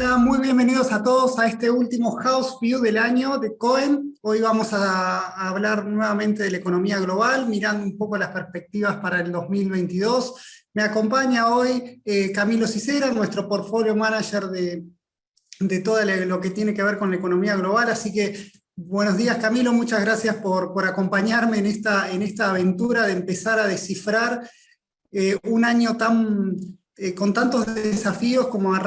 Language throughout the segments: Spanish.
Hola, muy bienvenidos a todos a este último House View del año de Cohen. Hoy vamos a hablar nuevamente de la economía global, mirando un poco las perspectivas para el 2022. Me acompaña hoy Camilo Cicera, nuestro portfolio manager de todo lo que tiene que ver con la economía global. Así que buenos días, Camilo, muchas gracias por acompañarme en esta aventura de empezar a descifrar un año con tantos desafíos como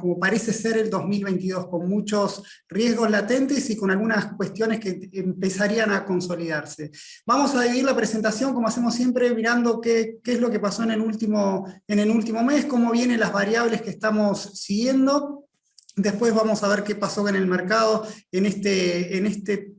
como parece ser el 2022, con muchos riesgos latentes y con algunas cuestiones que empezarían a consolidarse. Vamos a dividir la presentación, como hacemos siempre, mirando qué es lo que pasó en el último mes, cómo vienen las variables que estamos siguiendo. Después vamos a ver qué pasó en el mercado en este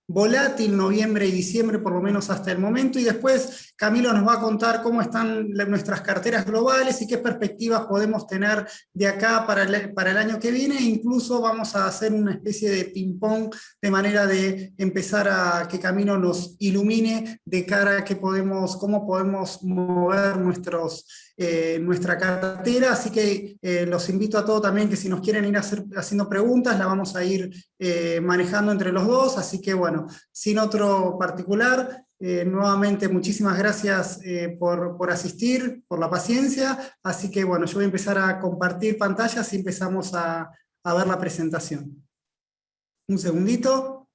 volátil noviembre y diciembre, por lo menos hasta el momento, y después Camilo nos va a contar cómo están nuestras carteras globales y qué perspectivas podemos tener de acá para el año que viene. Incluso vamos a hacer una especie de ping-pong de manera de empezar a que Camilo nos ilumine de cara a cómo podemos mover nuestra cartera. Así que los invito a todos también que si nos quieren ir haciendo preguntas, la vamos a ir manejando entre los dos. Así que bueno, sin otro particular, nuevamente muchísimas gracias por asistir, por la paciencia. Así que bueno, yo voy a empezar a compartir pantallas y empezamos a ver la presentación. Un segundito.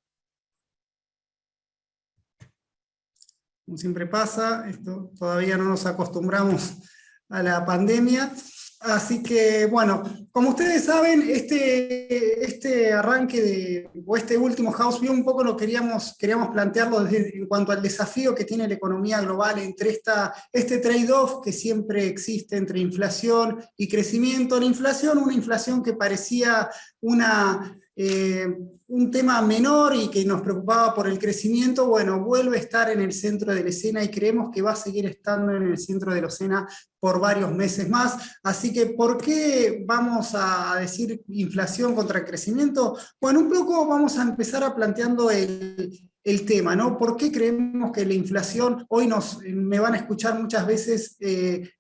Como siempre pasa, esto todavía no nos acostumbramos a la pandemia. Así que, bueno, como ustedes saben, este arranque o este último House View un poco lo queríamos plantearlo en cuanto al desafío que tiene la economía global entre este trade-off que siempre existe entre inflación y crecimiento. Una inflación que parecía un tema menor y que nos preocupaba por el crecimiento, bueno, vuelve a estar en el centro de la escena y creemos que va a seguir estando en el centro de la escena por varios meses más. Así que, ¿por qué vamos a decir inflación contra crecimiento? Bueno, un poco vamos a empezar planteando el tema, ¿no? ¿Por qué creemos que la inflación, hoy me van a escuchar muchas veces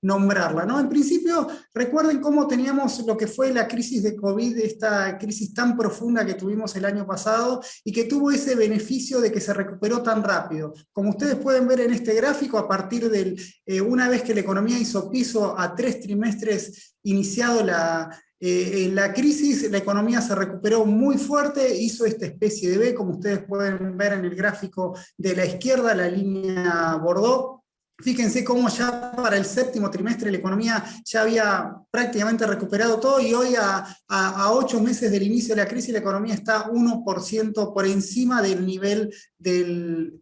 nombrarla, ¿no? En principio, recuerden cómo teníamos lo que fue la crisis de COVID, esta crisis tan profunda que tuvimos el año pasado y que tuvo ese beneficio de que se recuperó tan rápido. Como ustedes pueden ver en este gráfico, a partir una vez que la economía hizo piso a 3 trimestres iniciado la crisis, la economía se recuperó muy fuerte, hizo esta especie de V, como ustedes pueden ver en el gráfico de la izquierda, la línea Bordeaux. Fíjense cómo ya para el séptimo trimestre la economía ya había prácticamente recuperado todo y hoy a 8 meses del inicio de la crisis la economía está 1% por encima del nivel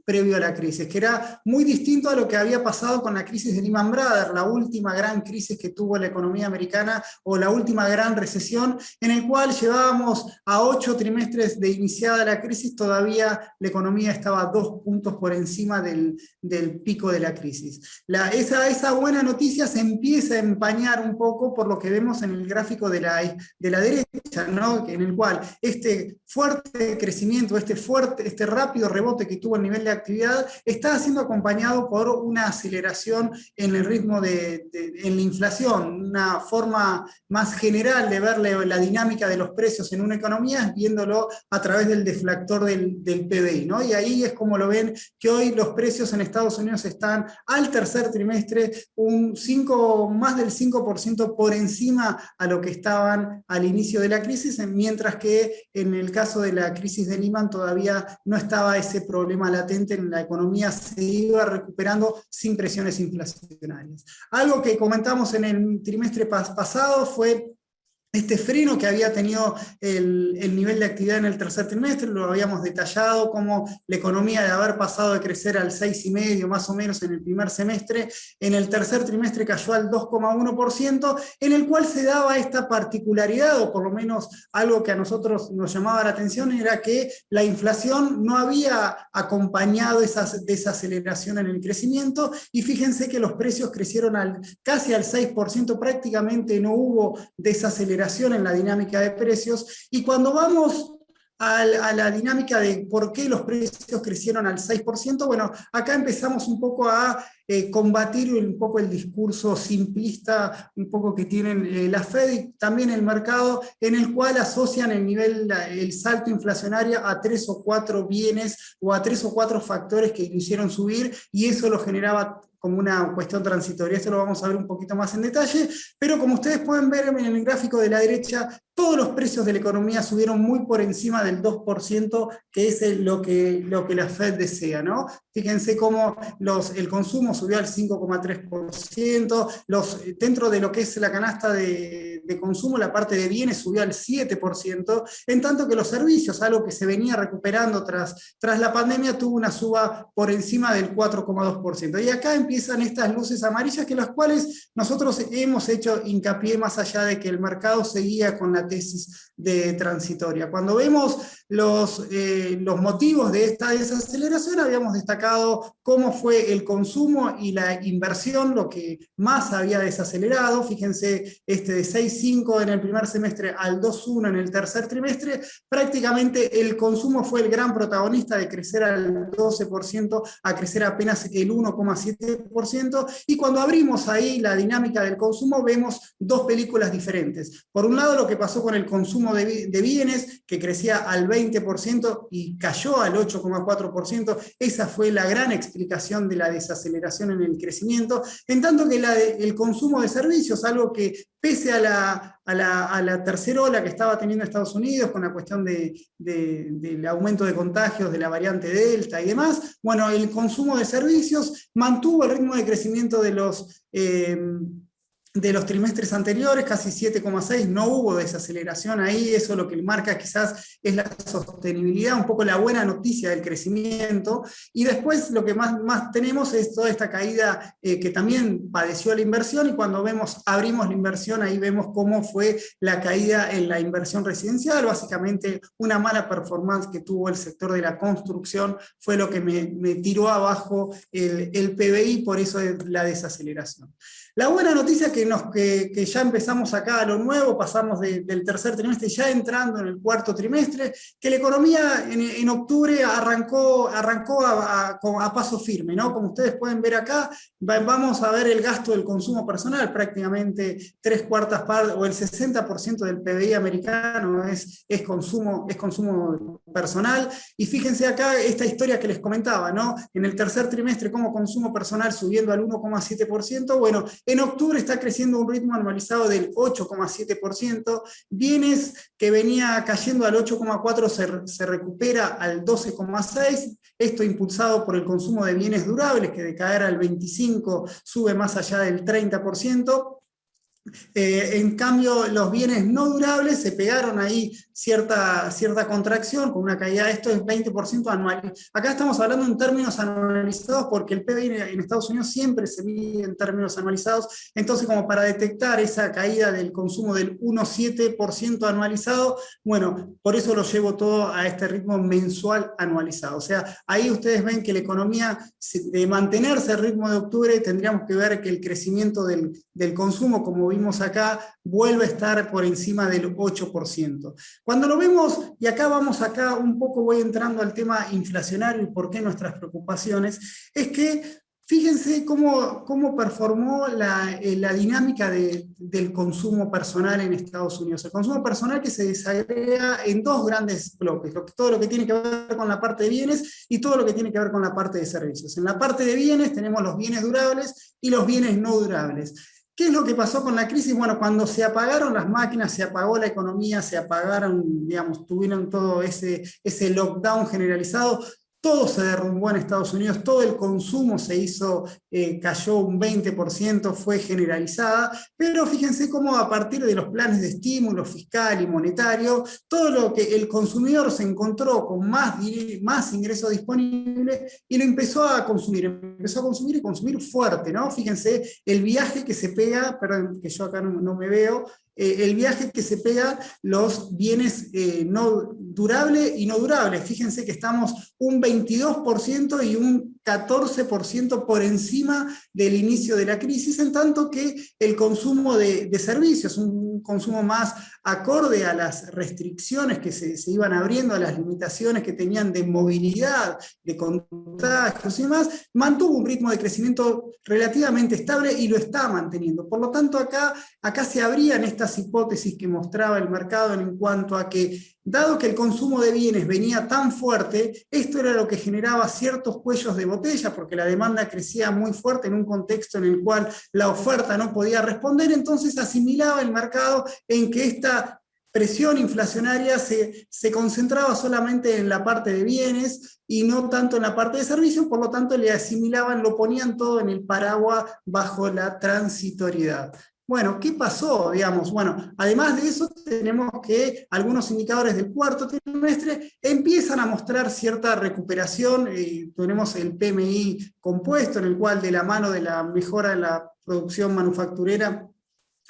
previo a la crisis, que era muy distinto a lo que había pasado con la crisis de Lehman Brothers, la última gran crisis que tuvo la economía americana o la última gran recesión, en el cual llevábamos a 8 trimestres de iniciada la crisis, todavía la economía estaba 2 puntos por encima del pico de la crisis. Esa buena noticia se empieza a empañar un poco por lo que vemos en el gráfico de la derecha, ¿no? En el cual este fuerte crecimiento, este rápido rebote que tuvo el nivel de actividad está siendo acompañado por una aceleración en el ritmo en la inflación, una forma más general de ver la dinámica de los precios en una economía, viéndolo a través del deflactor del PBI, ¿no? Y ahí es como lo ven, que hoy los precios en Estados Unidos están al tercer trimestre más del 5% por encima a lo que estaban al inicio de la crisis, mientras que en el caso de la crisis de Lehman todavía no estaba ese problema latente, en la economía se iba recuperando sin presiones inflacionarias. Algo que comentamos en el trimestre pasado fue este freno que había tenido el nivel de actividad en el tercer trimestre. Lo habíamos detallado, como la economía, de haber pasado de crecer al 6,5% más o menos en el primer semestre, en el tercer trimestre cayó al 2,1%, en el cual se daba esta particularidad, o por lo menos algo que a nosotros nos llamaba la atención, era que la inflación no había acompañado esa desaceleración en el crecimiento, y fíjense que los precios crecieron casi al 6%, prácticamente no hubo desaceleración en la dinámica de precios, y cuando vamos a la dinámica de por qué los precios crecieron al 6%, bueno, acá empezamos un poco a combatir un poco el discurso simplista, un poco que tienen la Fed y también el mercado, en el cual asocian el salto inflacionario a 3 o 4 bienes o a 3 o 4 factores que lo hicieron subir, y eso lo generaba como una cuestión transitoria. Esto lo vamos a ver un poquito más en detalle, pero como ustedes pueden ver en el gráfico de la derecha, todos los precios de la economía subieron muy por encima del 2%, que es lo que la Fed desea, ¿no? Fíjense cómo el consumo subió al 5,3%, dentro de lo que es la canasta de consumo, la parte de bienes subió al 7%, en tanto que los servicios, algo que se venía recuperando tras la pandemia, tuvo una suba por encima del 4,2%. Y acá empiezan estas luces amarillas, que las cuales nosotros hemos hecho hincapié más allá de que el mercado seguía con la tesis de transitoria. Cuando vemos los motivos de esta desaceleración, habíamos destacado cómo fue el consumo y la inversión lo que más había desacelerado. Fíjense, de 6,5 en el primer semestre al 2,1 en el tercer trimestre, prácticamente el consumo fue el gran protagonista, de crecer al 12% a crecer apenas el 1,7%, y cuando abrimos ahí la dinámica del consumo vemos dos películas diferentes. Por un lado, lo que pasó con el consumo de bienes, que crecía al 20% y cayó al 8,4%, esa fue la gran explicación de la desaceleración en el crecimiento, en tanto que el consumo de servicios, algo que pese a la tercera ola que estaba teniendo Estados Unidos con la cuestión del aumento de contagios de la variante Delta y demás, bueno, el consumo de servicios mantuvo el ritmo de crecimiento de los trimestres anteriores, casi 7,6, no hubo desaceleración ahí. Eso lo que marca quizás es la sostenibilidad, un poco la buena noticia del crecimiento. Y después lo que más tenemos es toda esta caída que también padeció la inversión, y cuando abrimos la inversión, ahí vemos cómo fue la caída en la inversión residencial. Básicamente una mala performance que tuvo el sector de la construcción fue lo que me tiró abajo el PBI, por eso es la desaceleración. La buena noticia que ya empezamos acá a lo nuevo, pasamos del tercer trimestre ya entrando en el cuarto trimestre, que la economía en octubre arrancó a paso firme, ¿no? Como ustedes pueden ver acá, vamos a ver el gasto del consumo personal, prácticamente 3/4 partes o el 60% del PBI americano es consumo personal. Y fíjense acá esta historia que les comentaba, ¿no? En el tercer trimestre, como consumo personal subiendo al 1,7%, bueno, en octubre está creciendo a un ritmo anualizado del 8,7%, bienes que venía cayendo al 8,4% se recupera al 12,6%, esto impulsado por el consumo de bienes durables, que de caer al 25% sube más allá del 30%. En cambio, los bienes no durables se pegaron ahí cierta contracción, con una caída, esto es 20% anual. Acá estamos hablando en términos anualizados, porque el PBI en Estados Unidos siempre se mide en términos anualizados, entonces como para detectar esa caída del consumo del 1,7% anualizado, bueno, por eso lo llevo todo a este ritmo mensual anualizado. O sea, ahí ustedes ven que la economía, de mantenerse el ritmo de octubre, tendríamos que ver que el crecimiento del consumo, como vimos acá, vuelve a estar por encima del 8%. Cuando lo vemos, y acá un poco voy entrando al tema inflacionario y por qué nuestras preocupaciones, es que fíjense cómo performó la dinámica del consumo personal en Estados Unidos. El consumo personal que se desagrega en dos grandes bloques, todo lo que tiene que ver con la parte de bienes y todo lo que tiene que ver con la parte de servicios. En la parte de bienes tenemos los bienes durables y los bienes no durables. ¿Qué es lo que pasó con la crisis? Bueno, cuando se apagaron las máquinas, se apagó la economía, se apagaron, tuvieron todo ese lockdown generalizado, todo se derrumbó en Estados Unidos, todo el consumo cayó un 20%, fue generalizada, pero fíjense cómo a partir de los planes de estímulo fiscal y monetario, todo lo que el consumidor se encontró con más ingresos disponibles y lo empezó a consumir y consumir fuerte, ¿no? Fíjense el viaje que se pega, perdón, que yo acá no me veo, el viaje que se pega los bienes no durables y no durables. Fíjense que estamos un 22% y un 14% por encima del inicio de la crisis, en tanto que el consumo de servicios, un consumo más acorde a las restricciones que se iban abriendo, a las limitaciones que tenían de movilidad, de contagios y demás, mantuvo un ritmo de crecimiento relativamente estable y lo está manteniendo. Por lo tanto, acá se abrían estas hipótesis que mostraba el mercado en cuanto a que, dado que el consumo de bienes venía tan fuerte, esto era lo que generaba ciertos cuellos de botella, porque la demanda crecía muy fuerte en un contexto en el cual la oferta no podía responder, entonces asimilaba el mercado en que esta presión inflacionaria se concentraba solamente en la parte de bienes y no tanto en la parte de servicios, por lo tanto le asimilaban, lo ponían todo en el paraguas bajo la transitoriedad. Bueno, ¿qué pasó? Digamos, bueno, además de eso, tenemos que algunos indicadores del cuarto trimestre empiezan a mostrar cierta recuperación. Tenemos el PMI compuesto, en el cual, de la mano de la mejora de la producción manufacturera,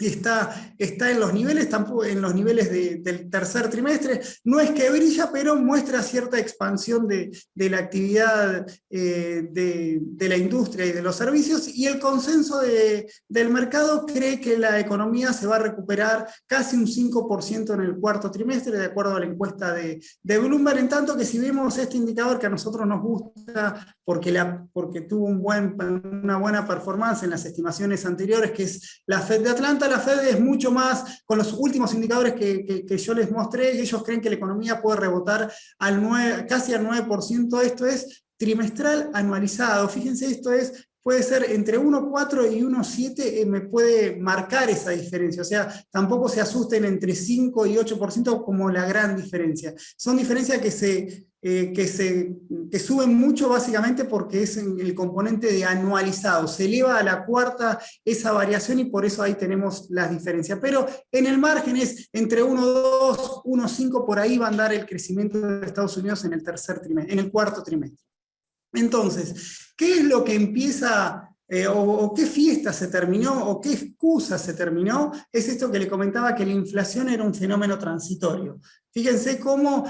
está en los niveles, en los niveles del tercer trimestre. No es que brilla, pero muestra cierta expansión de la actividad de la industria y de los servicios, y el consenso del mercado cree que la economía se va a recuperar casi un 5% en el cuarto trimestre, de acuerdo a la encuesta de Bloomberg, en tanto que, si vemos este indicador que a nosotros nos gusta porque tuvo una buena performance en las estimaciones anteriores, que es la Fed de Atlanta. La Fed es mucho más, con los últimos indicadores que yo les mostré, y ellos creen que la economía puede rebotar casi al 9%, esto es trimestral anualizado. Fíjense, puede ser entre 1,4 y 1,7, me puede marcar esa diferencia. O sea, tampoco se asusten entre 5 y 8% como la gran diferencia. Son diferencias que suben mucho, básicamente porque es el componente de anualizado. Se eleva a la cuarta esa variación, y por eso ahí tenemos las diferencias. Pero en el margen es entre 1,2, 1,5, por ahí va a andar el crecimiento de Estados Unidos en el cuarto trimestre. Entonces, ¿qué es lo que empieza, o qué fiesta se terminó, o qué excusa se terminó? Es esto que le comentaba, que la inflación era un fenómeno transitorio. Fíjense cómo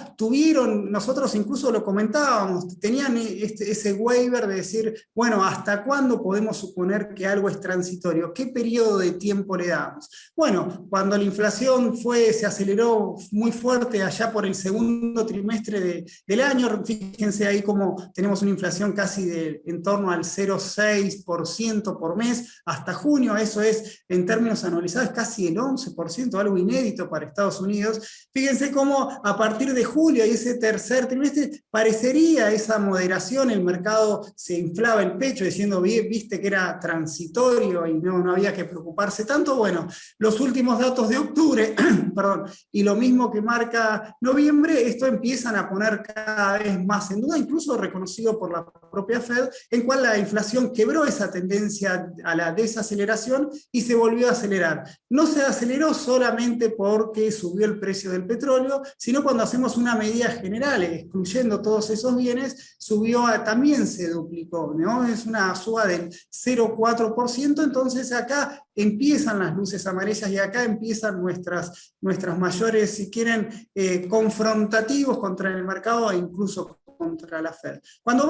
nosotros incluso lo comentábamos, tenían ese waiver de decir, bueno, ¿hasta cuándo podemos suponer que algo es transitorio? ¿Qué periodo de tiempo le damos? Bueno, cuando la inflación se aceleró muy fuerte allá por el segundo trimestre del año, fíjense ahí cómo tenemos una inflación casi en torno al 0,6% por mes hasta junio. Eso es, en términos anualizados, casi el 11%, algo inédito para Estados Unidos. Fíjense cómo a partir de julio y ese tercer trimestre parecería esa moderación, el mercado se inflaba el pecho diciendo, viste que era transitorio y no había que preocuparse tanto. Bueno, los últimos datos de octubre, perdón, y lo mismo que marca noviembre, esto empiezan a poner cada vez más en duda, incluso reconocido por la propia Fed, en cual la inflación quebró esa tendencia a la desaceleración y se volvió a acelerar. No se aceleró solamente porque subió el precio del petróleo, sino cuando hacemos una medida general, excluyendo todos esos bienes, también se duplicó, ¿no? Es una suba del 0,4%, entonces acá empiezan las luces amarillas y acá empiezan nuestras mayores, si quieren, confrontativos contra el mercado e incluso contra la Fed. Cuando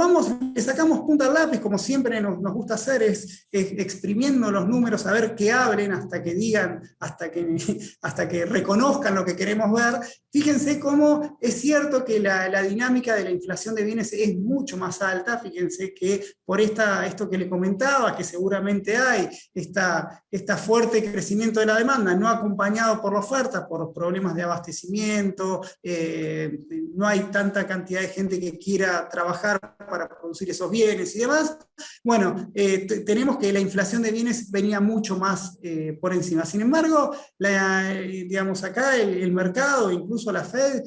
le sacamos punta al lápiz, como siempre nos gusta hacer, es exprimiendo los números, a ver qué hablen hasta que digan, hasta que reconozcan lo que queremos ver. Fíjense cómo es cierto que la dinámica de la inflación de bienes es mucho más alta. Fíjense que por esto que le comentaba, que seguramente hay esta fuerte crecimiento de la demanda, no acompañado por la oferta, por problemas de abastecimiento, no hay tanta cantidad de gente que quiera trabajar para producir esos bienes y demás. Bueno, tenemos que la inflación de bienes venía mucho más por encima. Sin embargo, digamos, acá el mercado, incluso la Fed,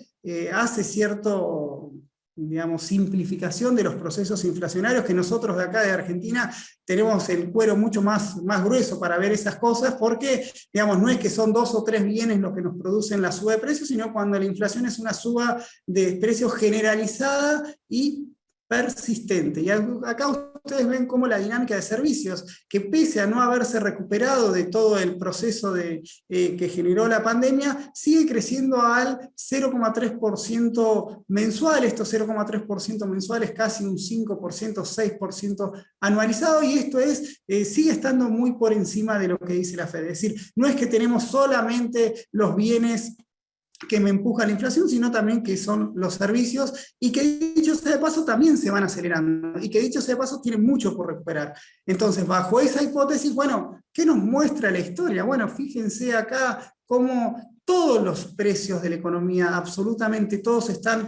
hace cierto, digamos, simplificación de los procesos inflacionarios, que nosotros de acá de Argentina tenemos el cuero mucho más grueso para ver esas cosas, porque, digamos, no es que son 2 o 3 bienes los que nos producen la suba de precios, sino cuando la inflación es una suba de precios generalizada y persistente. Y acá ustedes ven cómo la dinámica de servicios, que pese a no haberse recuperado de todo el proceso que generó la pandemia, sigue creciendo al 0,3% mensual. Estos 0,3% mensuales, casi un 5%, 6% anualizado, y esto sigue estando muy por encima de lo que dice la Fed. Es decir, no es que tenemos solamente los bienes que me empuja la inflación, sino también que son los servicios, y que dicho sea de paso también se van acelerando, y que dicho sea de paso tienen mucho por recuperar. Entonces, bajo esa hipótesis, bueno, ¿qué nos muestra la historia? Bueno, fíjense acá cómo todos los precios de la economía, absolutamente todos, están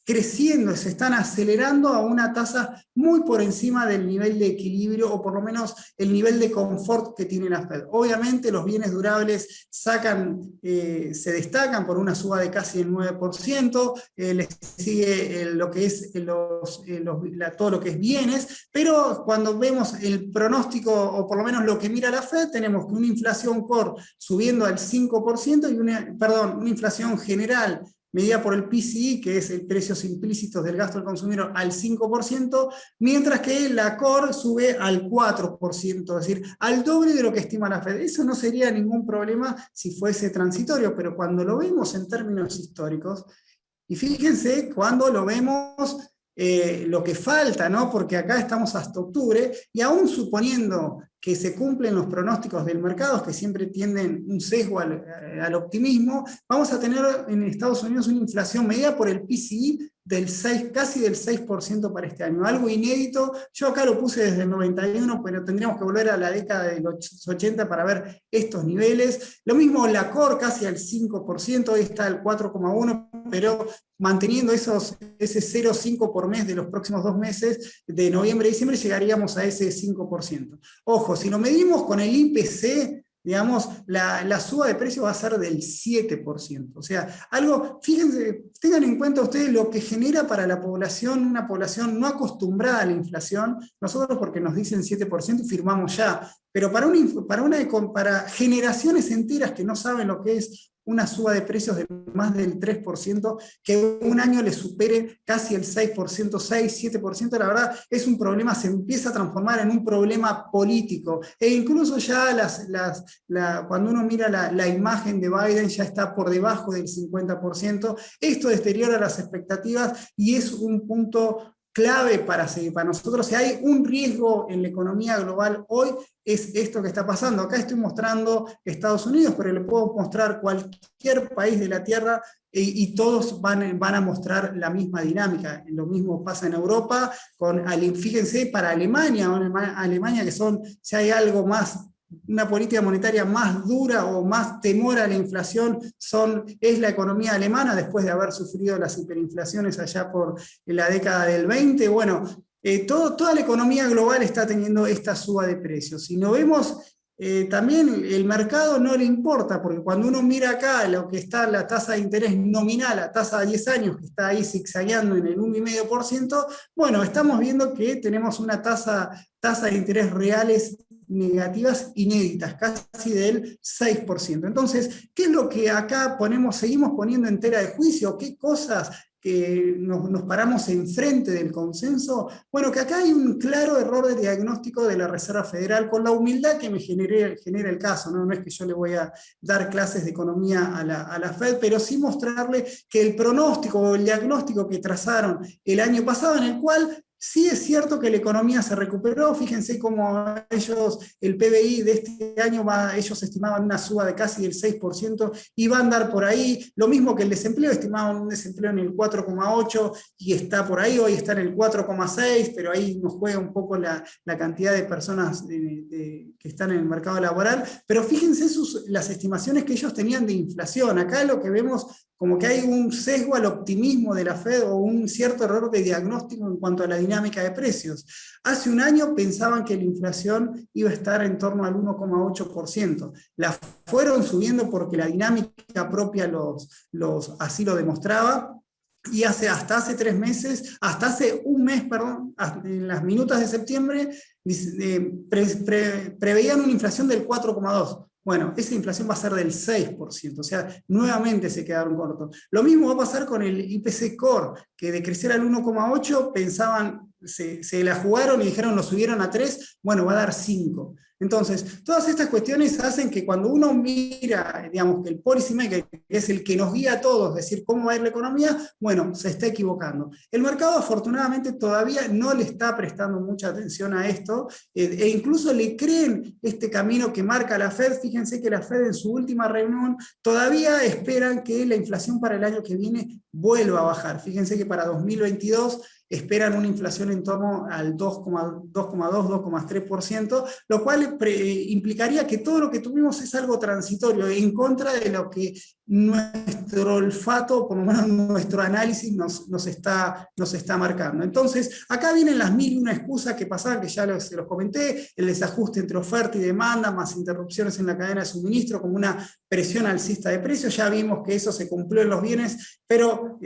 creciendo, se están acelerando a una tasa muy por encima del nivel de equilibrio, o por lo menos el nivel de confort que tiene la Fed. Obviamente los bienes durables se destacan por una suba de casi el 9%, les sigue lo que es todo lo que es bienes, pero cuando vemos el pronóstico, o por lo menos lo que mira la Fed, tenemos que una inflación core subiendo al 5%, y una inflación general medida por el PCE, que es el precios implícitos del gasto del consumidor, al 5%, mientras que la core sube al 4%, es decir, al doble de lo que estima la Fed. Eso no sería ningún problema si fuese transitorio, pero cuando lo vemos en términos históricos, y fíjense cuando lo vemos lo que falta, ¿no? Porque acá estamos hasta octubre, y aún suponiendo que se cumplen los pronósticos del mercado, que siempre tienden un sesgo al optimismo, vamos a tener en Estados Unidos una inflación medida por el PCE casi del 6% para este año, algo inédito. Yo acá lo puse desde el 91, pero tendríamos que volver a la década de los 80 para ver estos niveles. Lo mismo la core, casi al 5%, hoy está al 4,1%, pero manteniendo ese 0,5 por mes de los próximos 2 meses, de noviembre a diciembre, llegaríamos a ese 5%. Ojo, si lo medimos con el IPC, digamos, la suba de precio va a ser del 7%. O sea, fíjense, tengan en cuenta ustedes lo que genera para la población, una población no acostumbrada a la inflación. Nosotros, porque nos dicen 7%, firmamos ya, pero para generaciones enteras que no saben lo que es una suba de precios de más del 3%, que un año le supere casi el 6%, 6, 7%, la verdad es un problema, se empieza a transformar en un problema político. E incluso ya cuando uno mira la imagen de Biden, ya está por debajo del 50%. Esto deteriora las expectativas y es un punto clave para nosotros. Si hay un riesgo en la economía global hoy, es esto que está pasando. Acá estoy mostrando Estados Unidos, pero le puedo mostrar cualquier país de la Tierra y todos van a mostrar la misma dinámica. Lo mismo pasa en Europa, fíjense, para Alemania, que si hay algo más, una política monetaria más dura o más temor a la inflación, es la economía alemana, después de haber sufrido las hiperinflaciones allá por la década del 20. Bueno, toda la economía global está teniendo esta suba de precios. Si no vemos, también el mercado no le importa, porque cuando uno mira acá lo que está la tasa de interés nominal, la tasa de 10 años, que está ahí zigzagueando en el 1,5%, bueno, estamos viendo que tenemos una tasa de interés reales negativas inéditas, casi del 6%. Entonces, ¿qué es lo que acá seguimos poniendo en tela de juicio? ¿Qué cosas que nos paramos enfrente del consenso? Bueno, que acá hay un claro error de diagnóstico de la Reserva Federal, con la humildad que me genera el caso, ¿no? No es que yo le voy a dar clases de economía a la Fed, pero sí mostrarle que el pronóstico o el diagnóstico que trazaron el año pasado, en el cual sí es cierto que la economía se recuperó. Fíjense cómo el PBI de este año, ellos estimaban una suba de casi el 6% y va a andar por ahí. Lo mismo que el desempleo, estimaban un desempleo en el 4,8% y está por ahí, hoy está en el 4,6%, pero ahí nos juega un poco la cantidad de personas que están en el mercado laboral. Pero fíjense las estimaciones que ellos tenían de inflación. Acá lo que vemos como que hay un sesgo al optimismo de la Fed o un cierto error de diagnóstico en cuanto a la dinámica de precios. Hace un año pensaban que la inflación iba a estar en torno al 1,8%. La fueron subiendo porque la dinámica propia así lo demostraba. Y hasta hace 3 meses, hasta hace un mes, perdón, en las minutas de septiembre, preveían una inflación del 4,2%. Bueno, esa inflación va a ser del 6%, o sea, nuevamente se quedaron cortos. Lo mismo va a pasar con el IPC Core, que de crecer al 1,8% pensaban se la jugaron y dijeron lo subieron a 3, bueno, va a dar 5. Entonces, todas estas cuestiones hacen que cuando uno mira, digamos, que el policy maker, que es el que nos guía a todos, decir cómo va a ir la economía, bueno, se está equivocando. El mercado afortunadamente todavía no le está prestando mucha atención a esto, e incluso le creen este camino que marca la Fed. Fíjense que la Fed en su última reunión todavía esperan que la inflación para el año que viene vuelva a bajar. Fíjense que para 2022 esperan una inflación en torno al 2,2-2,3%, lo cual implicaría que todo lo que tuvimos es algo transitorio, en contra de lo que nuestro olfato, por lo menos nuestro análisis nos está marcando. Entonces, acá vienen las mil y una excusas que pasaban, que ya se los comenté, el desajuste entre oferta y demanda, más interrupciones en la cadena de suministro, como una presión alcista de precios. Ya vimos que eso se cumplió en los bienes, pero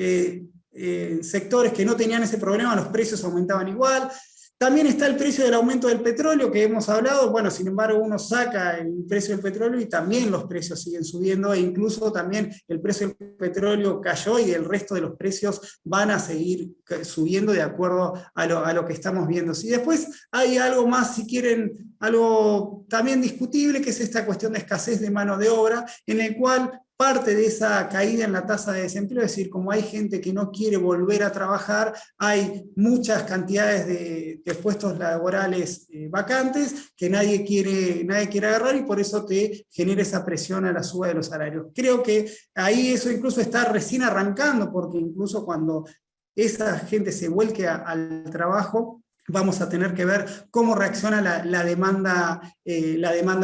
sectores que no tenían ese problema, los precios aumentaban igual. También está el precio del aumento del petróleo, que hemos hablado. Bueno, sin embargo, uno saca el precio del petróleo y también los precios siguen subiendo, e incluso también el precio del petróleo cayó y el resto de los precios van a seguir subiendo de acuerdo a lo que estamos viendo. Y después hay algo más, si quieren, algo también discutible, que es esta cuestión de escasez de mano de obra, en el cual parte de esa caída en la tasa de desempleo, es decir, como hay gente que no quiere volver a trabajar, hay muchas cantidades de puestos laborales vacantes que nadie quiere agarrar, y por eso te genera esa presión a la suba de los salarios. Creo que ahí eso incluso está recién arrancando, porque incluso cuando esa gente se vuelque al trabajo, vamos a tener que ver cómo reacciona la demanda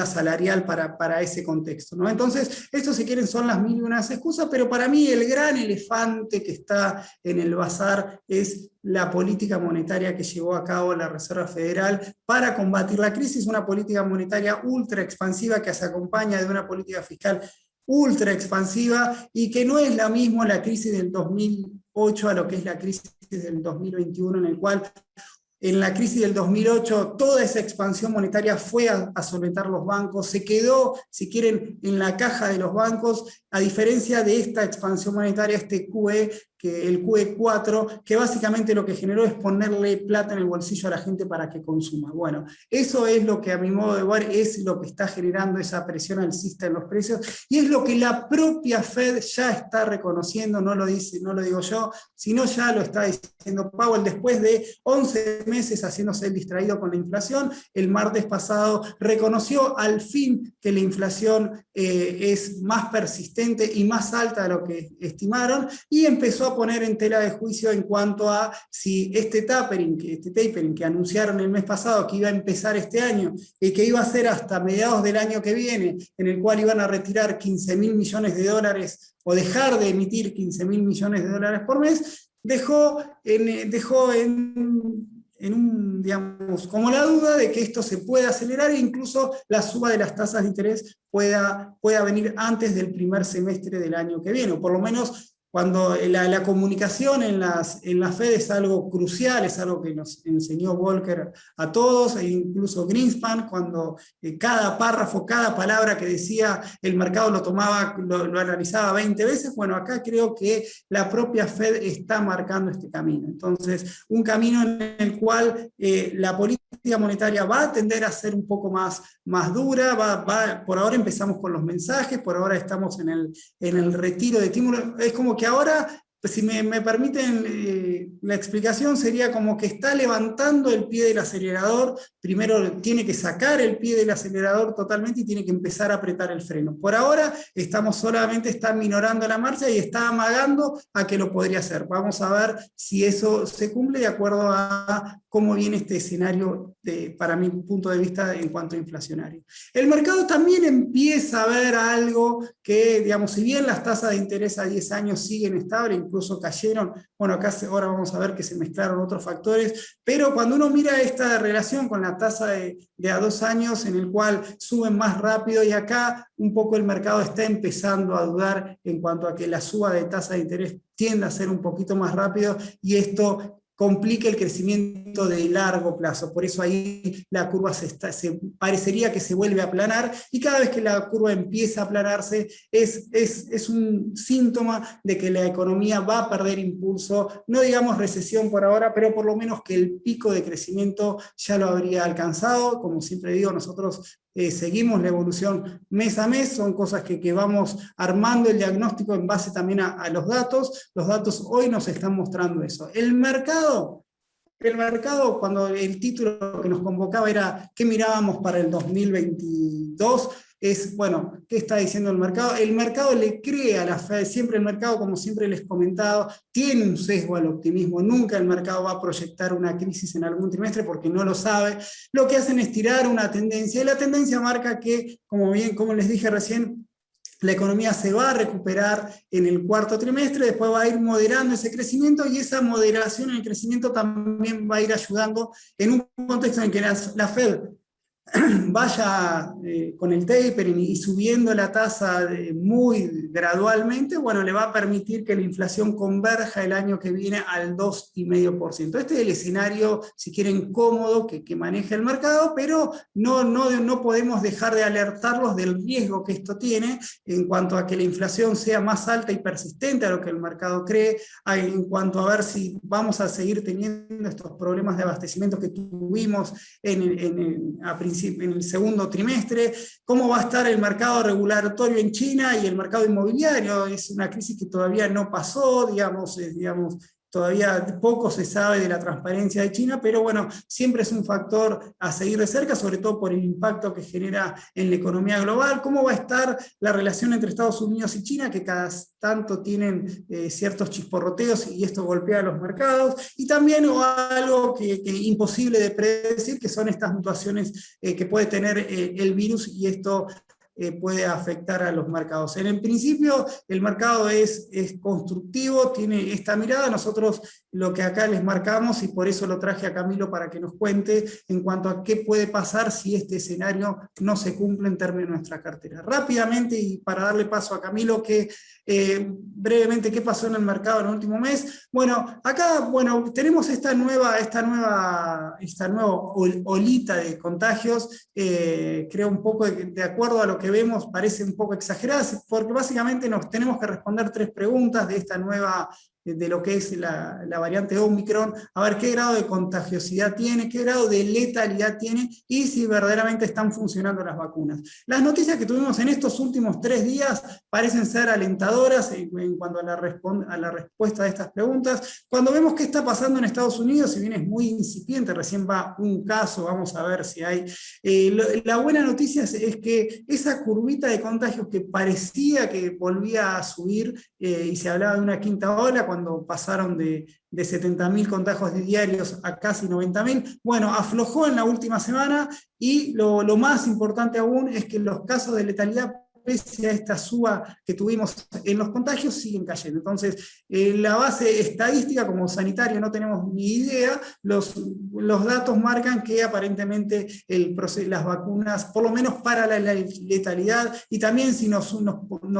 salarial para ese contexto, ¿no? Entonces, esto, si quieren, son las mil y unas excusas, pero para mí el gran elefante que está en el bazar es la política monetaria que llevó a cabo la Reserva Federal para combatir la crisis, una política monetaria ultra expansiva que se acompaña de una política fiscal ultra expansiva, y que no es la misma la crisis del 2008 a lo que es la crisis del 2021, en el cual en la crisis del 2008, toda esa expansión monetaria fue a solventar los bancos, se quedó, si quieren, en la caja de los bancos, a diferencia de esta expansión monetaria, este QE, el QE4, que básicamente lo que generó es ponerle plata en el bolsillo a la gente para que consuma. Bueno, eso es lo que, a mi modo de ver, es lo que está generando esa presión alcista en los precios, y es lo que la propia Fed ya está reconociendo. No lo digo yo, sino ya lo está diciendo Powell, después de 11 meses haciéndose el distraído con la inflación. El martes pasado reconoció al fin que la inflación es más persistente y más alta de lo que estimaron, y empezó a poner en tela de juicio en cuanto a si este tapering que anunciaron el mes pasado, que iba a empezar este año y que iba a ser hasta mediados del año que viene, en el cual iban a retirar 15.000 millones de dólares o dejar de emitir 15.000 millones de dólares por mes, dejó digamos, como la duda de que esto se pueda acelerar, e incluso la suba de las tasas de interés pueda venir antes del primer semestre del año que viene, o por lo menos cuando la comunicación en la Fed es algo crucial, es algo que nos enseñó Volcker a todos, e incluso Greenspan, cuando cada párrafo, cada palabra que decía, el mercado lo analizaba 20 veces. Bueno, acá creo que la propia Fed está marcando este camino. Entonces, un camino en el cual la política monetaria va a tender a ser un poco más dura. Por ahora empezamos con los mensajes, por ahora estamos en el retiro de estímulos. Es como que ahora, si me permiten, la explicación sería como que está levantando el pie del acelerador. Primero tiene que sacar el pie del acelerador totalmente y tiene que empezar a apretar el freno. Por ahora está minorando la marcha y está amagando a que lo podría hacer. Vamos a ver si eso se cumple de acuerdo a cómo viene este escenario, para mi punto de vista, en cuanto a inflacionario. El mercado también empieza a ver algo que, digamos, si bien las tasas de interés a 10 años siguen estables, incluso cayeron, bueno, acá ahora vamos a ver que se mezclaron otros factores, pero cuando uno mira esta relación con la tasa de a 2 años, en el cual suben más rápido, y acá un poco el mercado está empezando a dudar en cuanto a que la suba de tasa de interés tiende a ser un poquito más rápido, y esto complique el crecimiento de largo plazo. Por eso ahí la curva parecería que se vuelve a aplanar, y cada vez que la curva empieza a aplanarse es un síntoma de que la economía va a perder impulso, no digamos recesión por ahora, pero por lo menos que el pico de crecimiento ya lo habría alcanzado. Como siempre digo, nosotros seguimos la evolución mes a mes, son cosas que vamos armando el diagnóstico en base también a los datos hoy nos están mostrando eso. El mercado, cuando el título que nos convocaba era ¿qué mirábamos para el 2022? Es, bueno, ¿qué está diciendo el mercado? El mercado le cree a la Fed, siempre el mercado, como siempre les he comentado, tiene un sesgo al optimismo, nunca el mercado va a proyectar una crisis en algún trimestre porque no lo sabe. Lo que hacen es tirar una tendencia, y la tendencia marca que, como les dije recién, la economía se va a recuperar en el cuarto trimestre, después va a ir moderando ese crecimiento, y esa moderación en el crecimiento también va a ir ayudando en un contexto en que la Fed vaya con el tapering y subiendo la tasa muy gradualmente, bueno, le va a permitir que la inflación converja el año que viene al 2,5%. Este es el escenario, si quieren, cómodo que maneja el mercado, pero no podemos dejar de alertarlos del riesgo que esto tiene en cuanto a que la inflación sea más alta y persistente a lo que el mercado cree, en cuanto a ver si vamos a seguir teniendo estos problemas de abastecimiento que tuvimos en el segundo trimestre, cómo va a estar el mercado regulatorio en China y el mercado inmobiliario. Es una crisis que todavía no pasó, digamos, todavía poco se sabe de la transparencia de China, pero bueno, siempre es un factor a seguir de cerca, sobre todo por el impacto que genera en la economía global. ¿Cómo va a estar la relación entre Estados Unidos y China, que cada tanto tienen ciertos chisporroteos y esto golpea a los mercados? Y también algo que imposible de predecir, que son estas mutaciones que puede tener el virus, y esto puede afectar a los mercados. En el principio, el mercado es constructivo, tiene esta mirada. Nosotros lo que acá les marcamos, y por eso lo traje a Camilo para que nos cuente en cuanto a qué puede pasar si este escenario no se cumple en términos de nuestra cartera. Rápidamente, y para darle paso a Camilo, que brevemente, ¿qué pasó en el mercado en el último mes? Bueno, acá tenemos esta nueva olita de contagios, creo un poco de acuerdo a lo que vemos, parece un poco exagerada, porque básicamente nos tenemos que responder 3 preguntas de esta nueva, de lo que es la variante Omicron, a ver qué grado de contagiosidad tiene, qué grado de letalidad tiene, y si verdaderamente están funcionando las vacunas. Las noticias que tuvimos en estos últimos 3 días parecen ser alentadoras en cuanto a la respuesta de estas preguntas. Cuando vemos qué está pasando en Estados Unidos, si bien es muy incipiente, recién va un caso, vamos a ver si hay. La buena noticia es que esa curvita de contagios que parecía que volvía a subir, y se hablaba de una quinta ola, cuando pasaron de 70.000 contagios diarios a casi 90.000, bueno, aflojó en la última semana, y lo más importante aún es que los casos de letalidad, pese a esta suba que tuvimos en los contagios, siguen cayendo. Entonces, la base estadística, como sanitario no tenemos ni idea, los datos marcan que aparentemente las vacunas, por lo menos para la letalidad, y también si nos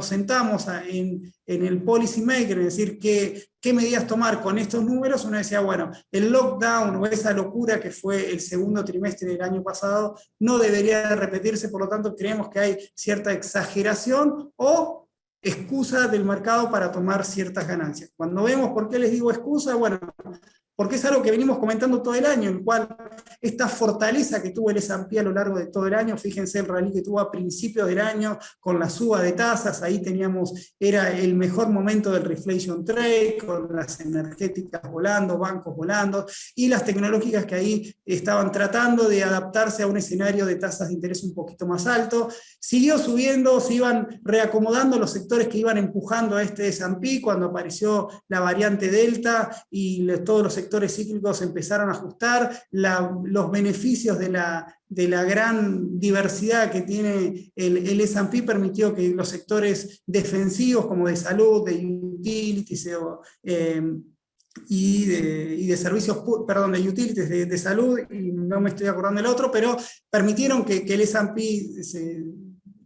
sentamos en el policy maker, es decir, qué medidas tomar con estos números, uno decía, bueno, el lockdown o esa locura que fue el segundo trimestre del año pasado no debería repetirse, por lo tanto creemos que hay cierta exageración o excusa del mercado para tomar ciertas ganancias. Cuando vemos, ¿por qué les digo excusa? Bueno, porque es algo que venimos comentando todo el año, en el cual esta fortaleza que tuvo el S&P a lo largo de todo el año, fíjense el rally que tuvo a principios del año con la suba de tasas, ahí era el mejor momento del reflation trade, con las energéticas volando, bancos volando, y las tecnológicas que ahí estaban tratando de adaptarse a un escenario de tasas de interés un poquito más alto. Siguió subiendo, se iban reacomodando los sectores que iban empujando a este S&P cuando apareció la variante Delta, y todos los sectores cíclicos empezaron a ajustar. Los beneficios de la gran diversidad que tiene el S&P permitió que los sectores defensivos, como de salud, de utilities y de servicios, perdón, de utilities, de salud, y no me estoy acordando del otro, pero permitieron que el S&P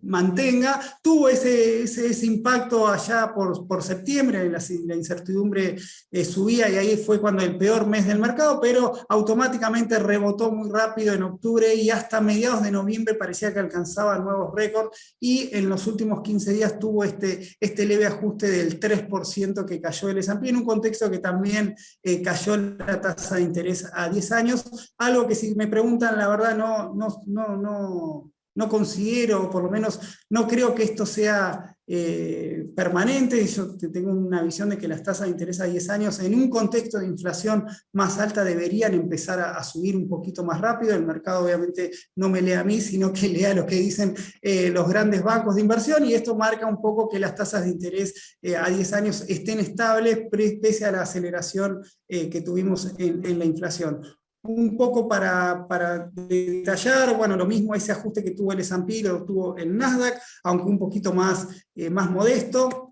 mantenga. Tuvo ese impacto allá por septiembre, la incertidumbre subía y ahí fue cuando el peor mes del mercado, pero automáticamente rebotó muy rápido en octubre y hasta mediados de noviembre parecía que alcanzaba nuevos récords y en los últimos 15 días tuvo este leve ajuste del 3% que cayó el S&P en un contexto que también cayó la tasa de interés a 10 años, algo que si me preguntan la verdad no considero, o por lo menos no creo que esto sea permanente. Yo tengo una visión de que las tasas de interés a 10 años en un contexto de inflación más alta deberían empezar a subir un poquito más rápido. El mercado obviamente no me lee a mí, sino que lea lo que dicen los grandes bancos de inversión, y esto marca un poco que las tasas de interés a 10 años estén estables pese a la aceleración que tuvimos en la inflación. Un poco para detallar, bueno, lo mismo ese ajuste que tuvo el S&P lo tuvo el Nasdaq, aunque un poquito más modesto.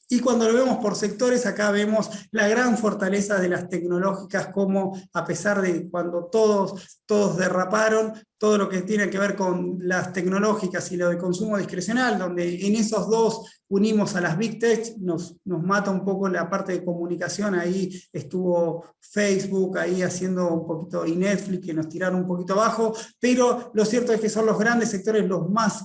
Y cuando lo vemos por sectores, acá vemos la gran fortaleza de las tecnológicas, como a pesar de cuando todos derraparon, todo lo que tiene que ver con las tecnológicas y lo de consumo discrecional, donde en esos dos unimos a las Big Tech, nos mata un poco la parte de comunicación. Ahí estuvo Facebook ahí haciendo un poquito, y Netflix, que nos tiraron un poquito abajo, pero lo cierto es que son los grandes sectores los más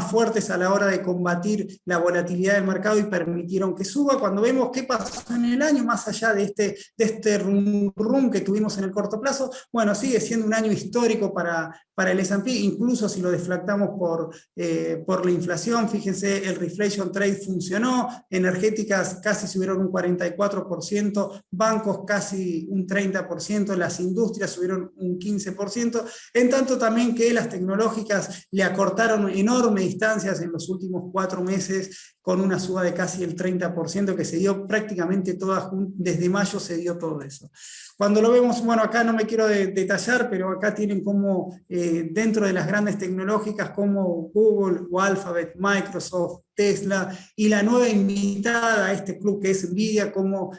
fuertes a la hora de combatir la volatilidad del mercado y permitieron que suba. Cuando vemos qué pasó en el año, más allá de este rum que tuvimos en el corto plazo, bueno, sigue siendo un año histórico para el S&P, incluso si lo deflactamos por la inflación. Fíjense, el reflation trade funcionó, energéticas casi subieron un 44%, bancos casi un 30%, las industrias subieron un 15%, en tanto también que las tecnológicas le acortaron enormes distancias en los últimos 4 meses, con una suba de casi el 30%, que se dio prácticamente toda, desde mayo se dio todo eso. Cuando lo vemos, bueno, acá no me quiero detallar, pero acá tienen como dentro de las grandes tecnológicas como Google o Alphabet, Microsoft, Tesla, y la nueva invitada a este club que es Nvidia, como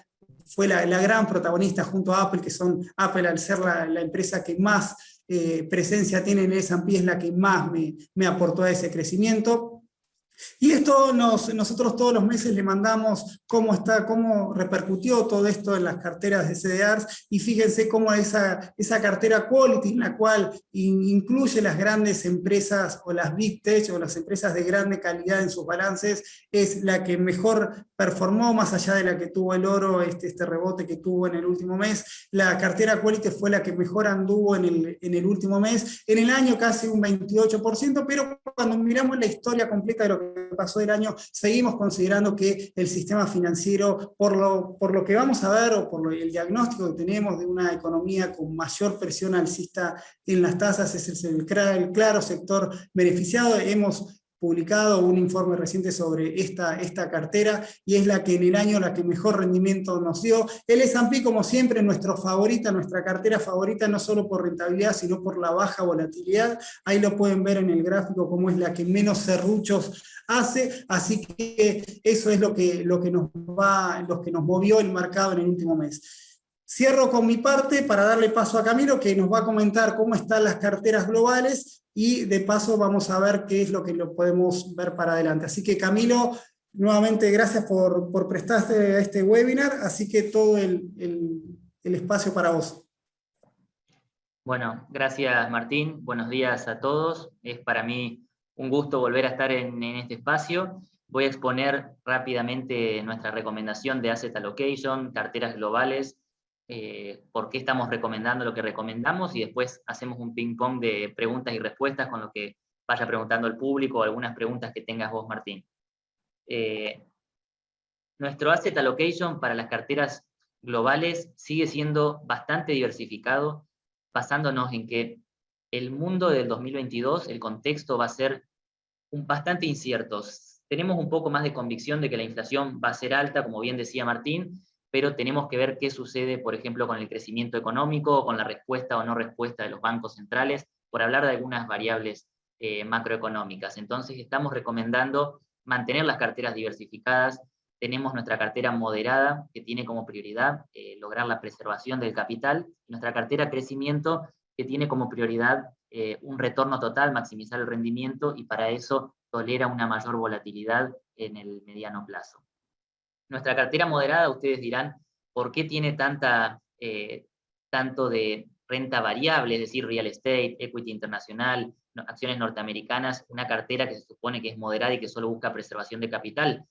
fue la gran protagonista junto a Apple, que son Apple, al ser la empresa que más presencia tiene en el S&P, es la que más me aportó a ese crecimiento. Y esto nosotros todos los meses le mandamos cómo repercutió todo esto en las carteras de CDRs, y fíjense cómo esa cartera quality, en la cual incluye las grandes empresas o las big tech o las empresas de grande calidad en sus balances, es la que mejor performó, más allá de la que tuvo el oro, este rebote que tuvo en el último mes. La cartera quality fue la que mejor anduvo en el último mes, en el año casi un 28%, pero cuando miramos la historia completa de lo que pasó del año, seguimos considerando que el sistema financiero, por lo que vamos a ver, o por el diagnóstico que tenemos de una economía con mayor presión alcista en las tasas, es el claro sector beneficiado. Hemos publicado un informe reciente sobre esta cartera, y es la que en el año la que mejor rendimiento nos dio. El S&P, como siempre, nuestra cartera favorita, no solo por rentabilidad, sino por la baja volatilidad. Ahí lo pueden ver en el gráfico, como es la que menos serruchos hace, así que eso es lo que nos movió el mercado en el último mes. Cierro con mi parte para darle paso a Camilo, que nos va a comentar cómo están las carteras globales, y de paso vamos a ver qué es lo que lo podemos ver para adelante. Así que, Camilo, nuevamente gracias por prestarte a este webinar, así que todo el espacio para vos. Bueno, gracias Martín, buenos días a todos. Es para mí un gusto volver a estar en este espacio. Voy a exponer rápidamente nuestra recomendación de Asset Allocation, carteras globales, por qué estamos recomendando lo que recomendamos, y después hacemos un ping pong de preguntas y respuestas con lo que vaya preguntando el público, o algunas preguntas que tengas vos, Martín. Nuestro Asset Allocation para las carteras globales sigue siendo bastante diversificado, basándonos en que el mundo del 2022, el contexto va a ser bastante incierto. Tenemos un poco más de convicción de que la inflación va a ser alta, como bien decía Martín, pero tenemos que ver qué sucede, por ejemplo, con el crecimiento económico, con la respuesta o no respuesta de los bancos centrales, por hablar de algunas variables macroeconómicas. Entonces estamos recomendando mantener las carteras diversificadas. Tenemos nuestra cartera moderada, que tiene como prioridad lograr la preservación del capital, y nuestra cartera crecimiento, que tiene como prioridad un retorno total, maximizar el rendimiento, y para eso tolera una mayor volatilidad en el mediano plazo. Nuestra cartera moderada, ustedes dirán, ¿por qué tiene tanto de renta variable, es decir, real estate, equity internacional, acciones norteamericanas, una cartera que se supone que es moderada y que solo busca preservación de capital?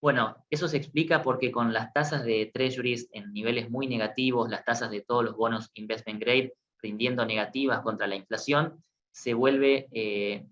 Bueno, eso se explica porque con las tasas de treasuries en niveles muy negativos, las tasas de todos los bonos investment grade rindiendo negativas contra la inflación, se vuelve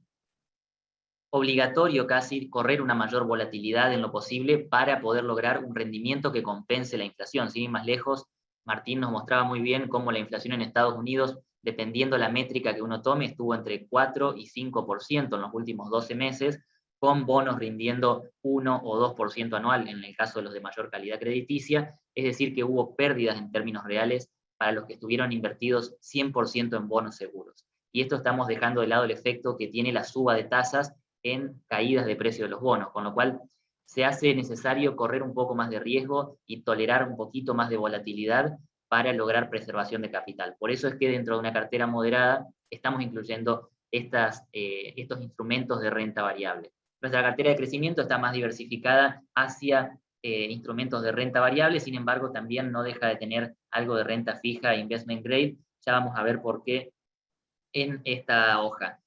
obligatorio casi correr una mayor volatilidad en lo posible para poder lograr un rendimiento que compense la inflación. Sin ir más lejos, Martín nos mostraba muy bien cómo la inflación en Estados Unidos, dependiendo la métrica que uno tome, estuvo entre 4 y 5% en los últimos 12 meses, con bonos rindiendo 1 o 2% anual en el caso de los de mayor calidad crediticia, es decir, que hubo pérdidas en términos reales para los que estuvieron invertidos 100% en bonos seguros. Y esto estamos dejando de lado el efecto que tiene la suba de tasas en caídas de precio de los bonos, con lo cual se hace necesario correr un poco más de riesgo y tolerar un poquito más de volatilidad para lograr preservación de capital. Por eso es que dentro de una cartera moderada estamos incluyendo estos instrumentos de renta variable. Nuestra cartera de crecimiento está más diversificada hacia instrumentos de renta variable, sin embargo también no deja de tener algo de renta fija e investment grade. Ya vamos a ver por qué en esta hoja.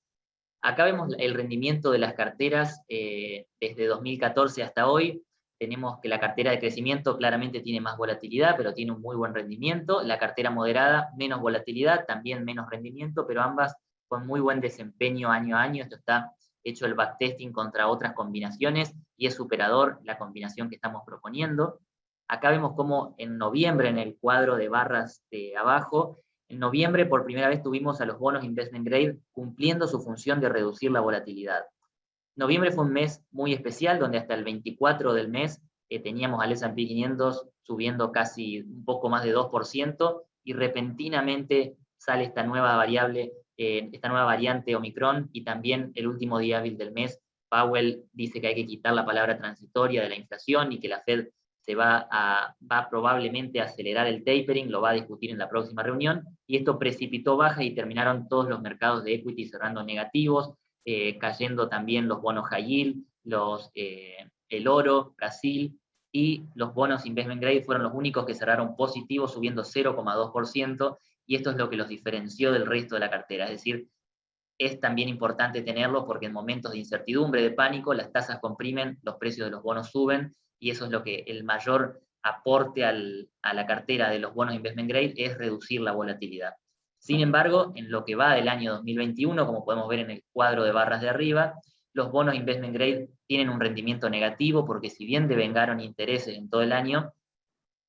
Acá vemos el rendimiento de las carteras desde 2014 hasta hoy. Tenemos que la cartera de crecimiento claramente tiene más volatilidad, pero tiene un muy buen rendimiento. La cartera moderada, menos volatilidad, también menos rendimiento, pero ambas con muy buen desempeño año a año. Esto está hecho el backtesting contra otras combinaciones y es superador la combinación que estamos proponiendo. Acá vemos cómo en noviembre, en el cuadro de barras de abajo, en noviembre, por primera vez, tuvimos a los bonos investment grade cumpliendo su función de reducir la volatilidad. Noviembre fue un mes muy especial, donde hasta el 24 del mes teníamos al S&P 500 subiendo casi un poco más de 2%, y repentinamente sale esta nueva variable, esta nueva variante Omicron, y también el último día hábil del mes, Powell dice que hay que quitar la palabra transitoria de la inflación y que la Fed va probablemente a acelerar el tapering, lo va a discutir en la próxima reunión, y esto precipitó baja y terminaron todos los mercados de equity cerrando negativos, cayendo también los bonos high yield, el oro, Brasil, y los bonos investment grade fueron los únicos que cerraron positivos, subiendo 0,2%, y esto es lo que los diferenció del resto de la cartera. Es decir, es también importante tenerlo porque en momentos de incertidumbre, de pánico, las tasas comprimen, los precios de los bonos suben, y eso es lo que el mayor aporte a la cartera de los bonos investment grade es reducir la volatilidad. Sin embargo, en lo que va del año 2021, como podemos ver en el cuadro de barras de arriba, los bonos investment grade tienen un rendimiento negativo porque si bien devengaron intereses en todo el año,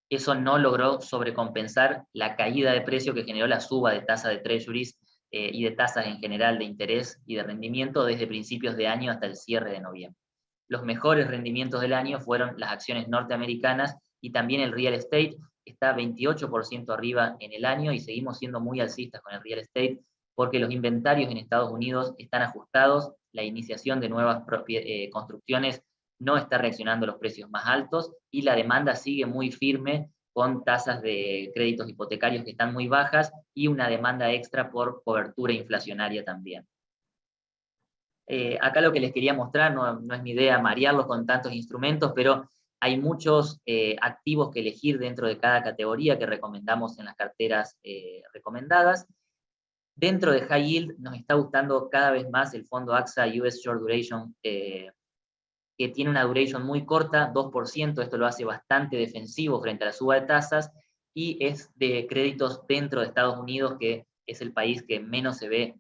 eso no logró sobrecompensar la caída de precio que generó la suba de tasa de treasuries y de tasas en general de interés y de rendimiento desde principios de año hasta el cierre de noviembre. Los mejores rendimientos del año fueron las acciones norteamericanas y también el real estate, está 28% arriba en el año, y seguimos siendo muy alcistas con el real estate porque los inventarios en Estados Unidos están ajustados, la iniciación de nuevas construcciones no está reaccionando a los precios más altos, y la demanda sigue muy firme con tasas de créditos hipotecarios que están muy bajas y una demanda extra por cobertura inflacionaria también. Acá lo que les quería mostrar, no es mi idea marearlos con tantos instrumentos, pero hay muchos activos que elegir dentro de cada categoría que recomendamos en las carteras recomendadas. Dentro de High Yield nos está gustando cada vez más el fondo AXA US Short Duration, que tiene una duration muy corta, 2%, esto lo hace bastante defensivo frente a la suba de tasas, y es de créditos dentro de Estados Unidos, que es el país que menos se ve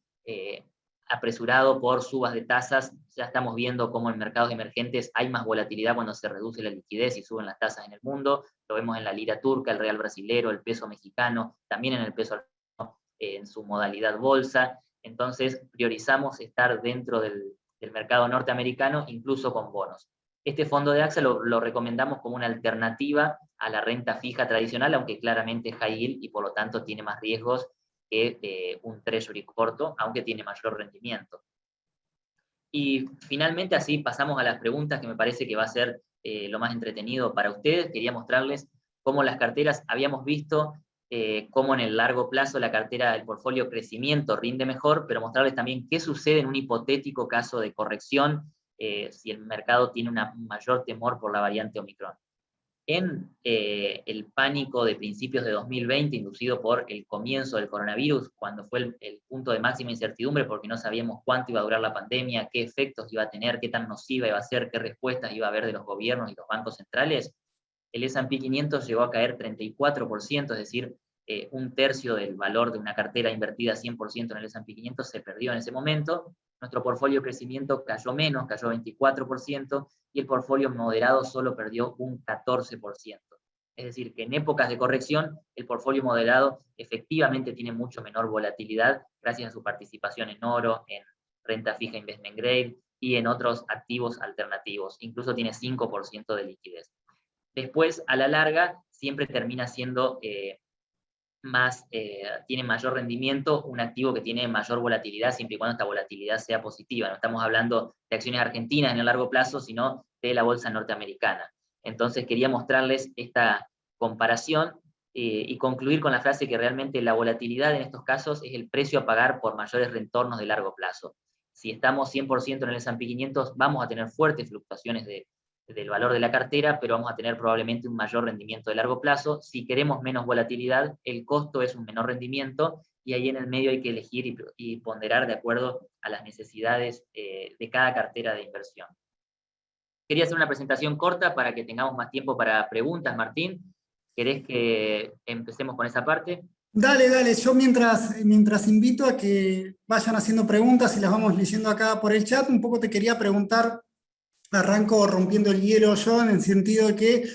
apresurado por subas de tasas. Ya estamos viendo cómo en mercados emergentes hay más volatilidad cuando se reduce la liquidez y suben las tasas en el mundo. Lo vemos en la lira turca, el real brasilero, el peso mexicano, también en el peso argentino, en su modalidad bolsa. Entonces priorizamos estar dentro del mercado norteamericano, incluso con bonos. Este fondo de AXA lo recomendamos como una alternativa a la renta fija tradicional, aunque claramente es high yield y por lo tanto tiene más riesgos que un treasury corto, aunque tiene mayor rendimiento. Y finalmente así pasamos a las preguntas, que me parece que va a ser lo más entretenido para ustedes. Quería mostrarles cómo las carteras habíamos visto cómo en el largo plazo la cartera del portfolio crecimiento rinde mejor, pero mostrarles también qué sucede en un hipotético caso de corrección, si el mercado tiene un mayor temor por la variante Omicron. En el pánico de principios de 2020, inducido por el comienzo del coronavirus, cuando fue el punto de máxima incertidumbre, porque no sabíamos cuánto iba a durar la pandemia, qué efectos iba a tener, qué tan nociva iba a ser, qué respuestas iba a haber de los gobiernos y los bancos centrales, el S&P 500 llegó a caer 34%, es decir, un tercio del valor de una cartera invertida 100% en el S&P 500 se perdió en ese momento. Nuestro portfolio de crecimiento cayó menos, cayó 24%, y el portfolio moderado solo perdió un 14%. Es decir, que en épocas de corrección, el portfolio moderado efectivamente tiene mucho menor volatilidad gracias a su participación en oro, en renta fija investment grade y en otros activos alternativos. Incluso tiene 5% de liquidez. Después, a la larga, siempre termina siendo tiene mayor rendimiento un activo que tiene mayor volatilidad, siempre y cuando esta volatilidad sea positiva. No estamos hablando de acciones argentinas en el largo plazo, sino de la bolsa norteamericana. Entonces quería mostrarles esta comparación y concluir con la frase que realmente la volatilidad en estos casos es el precio a pagar por mayores retornos de largo plazo. Si estamos 100% en el S&P 500, vamos a tener fuertes fluctuaciones del valor de la cartera, pero vamos a tener probablemente un mayor rendimiento de largo plazo. Si queremos menos volatilidad, el costo es un menor rendimiento, y ahí en el medio hay que elegir y ponderar de acuerdo a las necesidades de cada cartera de inversión. Quería hacer una presentación corta para que tengamos más tiempo para preguntas, Martín. ¿Querés que empecemos con esa parte? Dale, dale, yo mientras invito a que vayan haciendo preguntas y las vamos leyendo acá por el chat, un poco te quería preguntar. Arranco rompiendo el hielo yo, en el sentido de que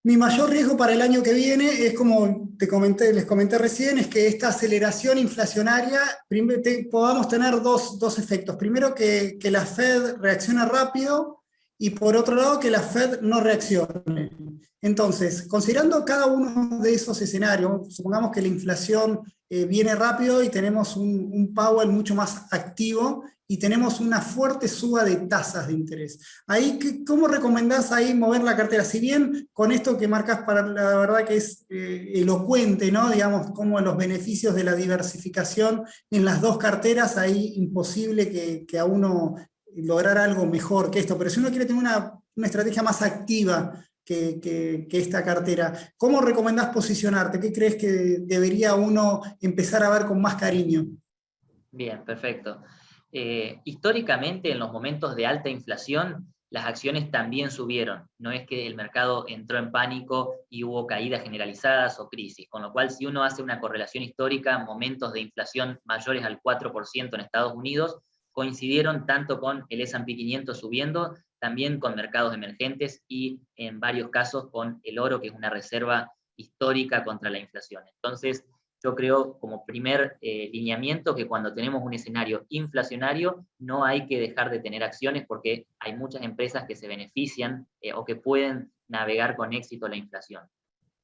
mi mayor riesgo para el año que viene es, como les comenté recién, es que esta aceleración inflacionaria podamos tener dos efectos. Primero, que la Fed reaccione rápido, y por otro lado, que la Fed no reaccione. Entonces, considerando cada uno de esos escenarios, supongamos que la inflación viene rápido y tenemos un Powell mucho más activo y tenemos una fuerte suba de tasas de interés. Ahí, ¿cómo recomendás ahí mover la cartera? Si bien con esto que marcas, para la verdad que es elocuente, ¿no? Digamos, como los beneficios de la diversificación en las dos carteras, ahí imposible que a uno lograr algo mejor que esto. Pero si uno quiere tener una estrategia más activa que esta cartera, ¿cómo recomendás posicionarte? ¿Qué crees que debería uno empezar a ver con más cariño? Bien, perfecto. Históricamente, en los momentos de alta inflación, las acciones también subieron. No es que el mercado entró en pánico y hubo caídas generalizadas o crisis. Con lo cual, si uno hace una correlación histórica, momentos de inflación mayores al 4% en Estados Unidos coincidieron tanto con el S&P 500 subiendo, también con mercados emergentes y en varios casos con el oro, que es una reserva histórica contra la inflación. Entonces, yo creo como primer lineamiento que cuando tenemos un escenario inflacionario no hay que dejar de tener acciones, porque hay muchas empresas que se benefician o que pueden navegar con éxito la inflación.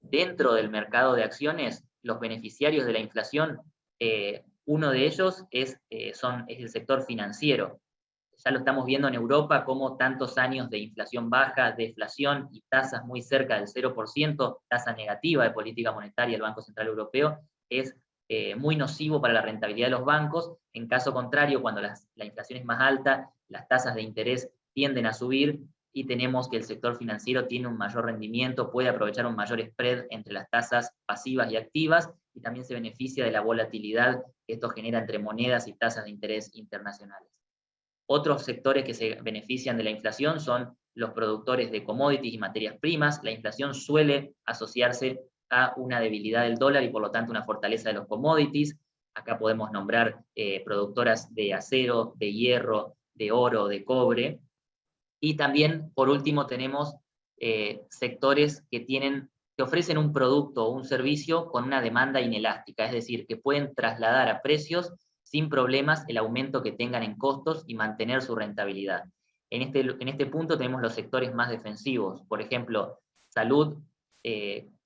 Dentro del mercado de acciones, los beneficiarios de la inflación, uno de ellos es el sector financiero. Ya lo estamos viendo en Europa, como tantos años de inflación baja, deflación y tasas muy cerca del 0%, tasa negativa de política monetaria del Banco Central Europeo, es muy nocivo para la rentabilidad de los bancos. En caso contrario, cuando la inflación es más alta, las tasas de interés tienden a subir y tenemos que el sector financiero tiene un mayor rendimiento, puede aprovechar un mayor spread entre las tasas pasivas y activas, y también se beneficia de la volatilidad que esto genera entre monedas y tasas de interés internacionales. Otros sectores que se benefician de la inflación son los productores de commodities y materias primas. La inflación suele asociarse a una debilidad del dólar y por lo tanto una fortaleza de los commodities. Acá podemos nombrar productoras de acero, de hierro, de oro, de cobre. Y también, por último, tenemos sectores que ofrecen un producto o un servicio con una demanda inelástica, es decir, que pueden trasladar a precios sin problemas el aumento que tengan en costos y mantener su rentabilidad. En este punto tenemos los sectores más defensivos, por ejemplo, salud,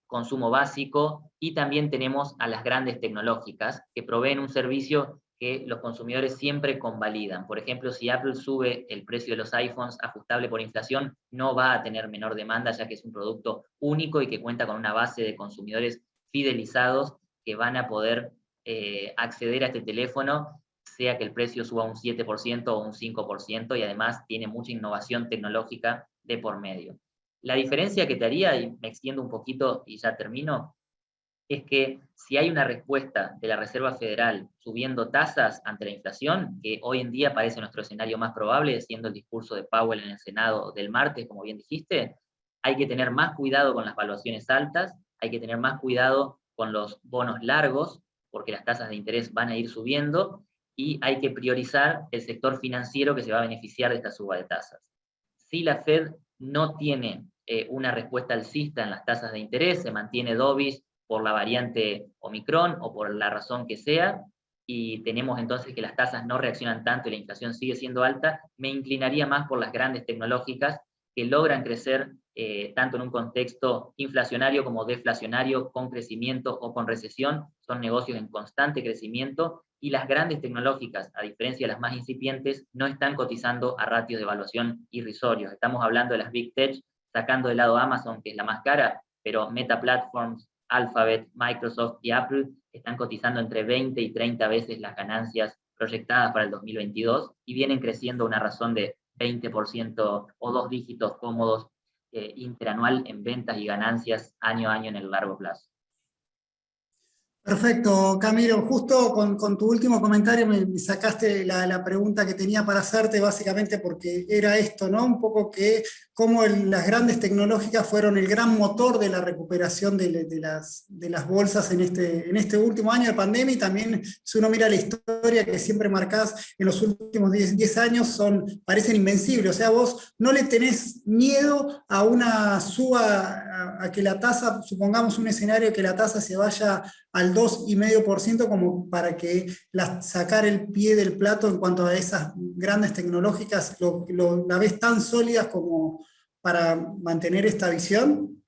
consumo básico, y también tenemos a las grandes tecnológicas que proveen un servicio que los consumidores siempre convalidan. Por ejemplo, si Apple sube el precio de los iPhones ajustable por inflación, no va a tener menor demanda, ya que es un producto único y que cuenta con una base de consumidores fidelizados que van a poder acceder a este teléfono, sea que el precio suba un 7% o un 5%, y además tiene mucha innovación tecnológica de por medio. La diferencia que te haría, y me extiendo un poquito y ya termino, es que si hay una respuesta de la Reserva Federal subiendo tasas ante la inflación, que hoy en día parece nuestro escenario más probable, siendo el discurso de Powell en el Senado del martes, como bien dijiste, hay que tener más cuidado con las valuaciones altas, hay que tener más cuidado con los bonos largos, porque las tasas de interés van a ir subiendo, y hay que priorizar el sector financiero que se va a beneficiar de esta suba de tasas. Si la Fed no tiene una respuesta alcista en las tasas de interés, se mantiene dovish por la variante Omicron o por la razón que sea, y tenemos entonces que las tasas no reaccionan tanto y la inflación sigue siendo alta, me inclinaría más por las grandes tecnológicas que logran crecer tanto en un contexto inflacionario como deflacionario, con crecimiento o con recesión. Son negocios en constante crecimiento, y las grandes tecnológicas, a diferencia de las más incipientes, no están cotizando a ratios de evaluación irrisorios. Estamos hablando de las Big Tech, sacando de lado Amazon, que es la más cara, pero Meta Platforms, Alphabet, Microsoft y Apple están cotizando entre 20 y 30 veces las ganancias proyectadas para el 2022, y vienen creciendo una razón de 20% o 2 dígitos cómodos interanual en ventas y ganancias año a año en el largo plazo. Perfecto, Camilo. Justo con tu último comentario me sacaste la pregunta que tenía para hacerte, básicamente porque era esto, ¿no? Un poco que cómo las grandes tecnológicas fueron el gran motor de la recuperación de las bolsas en este último año de pandemia, y también si uno mira la historia que siempre marcás en los últimos 10 años, parecen invencibles. O sea, vos no le tenés miedo a una suba, a que la tasa, supongamos un escenario que la tasa se vaya al 2,5%, como para que sacar el pie del plato en cuanto a esas grandes tecnológicas, la ves tan sólidas como para mantener esta visión.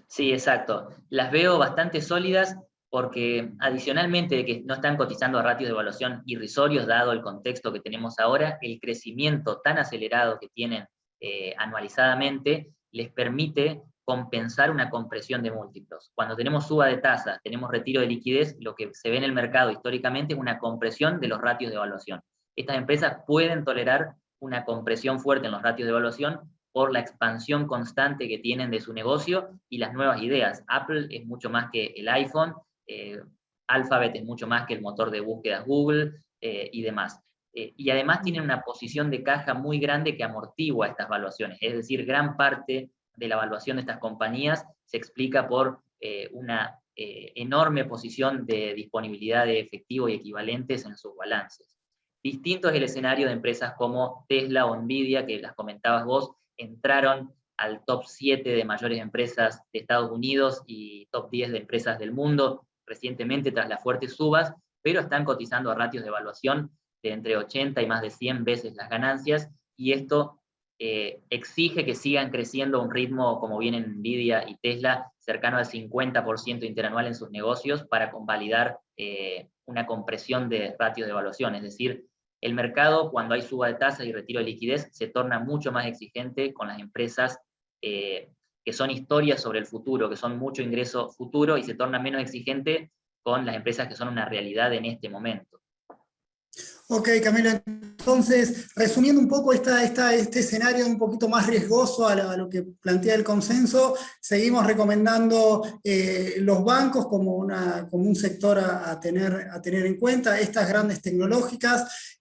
Sí, exacto. Las veo bastante sólidas porque, adicionalmente de que no están cotizando a ratios de evaluación irrisorios, dado el contexto que tenemos ahora, el crecimiento tan acelerado que tienen anualizadamente les permite compensar una compresión de múltiplos. Cuando tenemos suba de tasas, tenemos retiro de liquidez, lo que se ve en el mercado históricamente es una compresión de los ratios de evaluación. Estas empresas pueden tolerar una compresión fuerte en los ratios de evaluación por la expansión constante que tienen de su negocio y las nuevas ideas. Apple es mucho más que el iPhone, Alphabet es mucho más que el motor de búsquedas Google y demás. Y además tienen una posición de caja muy grande que amortigua estas valuaciones. Es decir, gran parte de la evaluación de estas compañías se explica por una enorme posición de disponibilidad de efectivo y equivalentes en sus balances. Distinto es el escenario de empresas como Tesla o Nvidia, que las comentabas vos, entraron al top 7 de mayores empresas de Estados Unidos y top 10 de empresas del mundo recientemente tras las fuertes subas, pero están cotizando a ratios de evaluación de entre 80 y más de 100 veces las ganancias, y esto exige que sigan creciendo a un ritmo, como vienen Nvidia y Tesla, cercano al 50% interanual en sus negocios para convalidar una compresión de ratios de evaluación. Es decir, el mercado, cuando hay suba de tasas y retiro de liquidez, se torna mucho más exigente con las empresas que son historias sobre el futuro, que son mucho ingreso futuro, y se torna menos exigente con las empresas que son una realidad en este momento. Ok, Camilo, entonces, resumiendo un poco este escenario un poquito más riesgoso a lo que plantea el consenso, seguimos recomendando los bancos como un sector a tener en cuenta, estas grandes tecnológicas.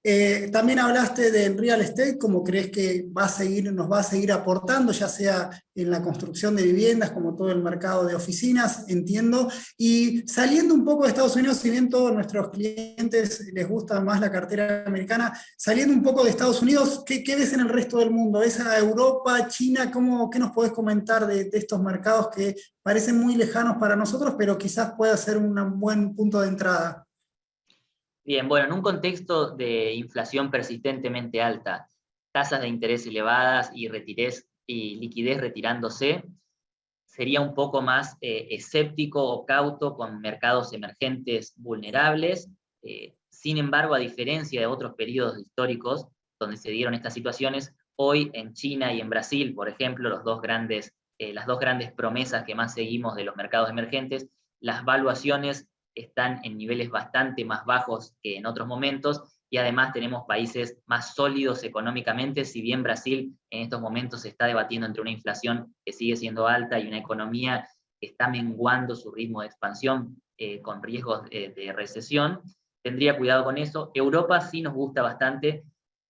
También hablaste del real estate, como crees que nos va a seguir aportando, ya sea en la construcción de viviendas, como todo el mercado de oficinas, entiendo. Y saliendo un poco de Estados Unidos, si bien todos nuestros clientes les gusta más la cartera americana, saliendo un poco de Estados Unidos, ¿qué ves en el resto del mundo? ¿Ves a Europa, China? ¿Qué nos podés comentar de estos mercados que parecen muy lejanos para nosotros, pero quizás pueda ser un buen punto de entrada? Bien, bueno, en un contexto de inflación persistentemente alta, tasas de interés elevadas y liquidez retirándose, sería un poco más escéptico o cauto con mercados emergentes vulnerables. Sin embargo, a diferencia de otros periodos históricos donde se dieron estas situaciones, hoy en China y en Brasil, por ejemplo, las dos grandes promesas que más seguimos de los mercados emergentes, las valuaciones están en niveles bastante más bajos que en otros momentos, y además tenemos países más sólidos económicamente, si bien Brasil en estos momentos se está debatiendo entre una inflación que sigue siendo alta y una economía que está menguando su ritmo de expansión con riesgos de recesión. Tendría cuidado con eso. Europa sí nos gusta bastante,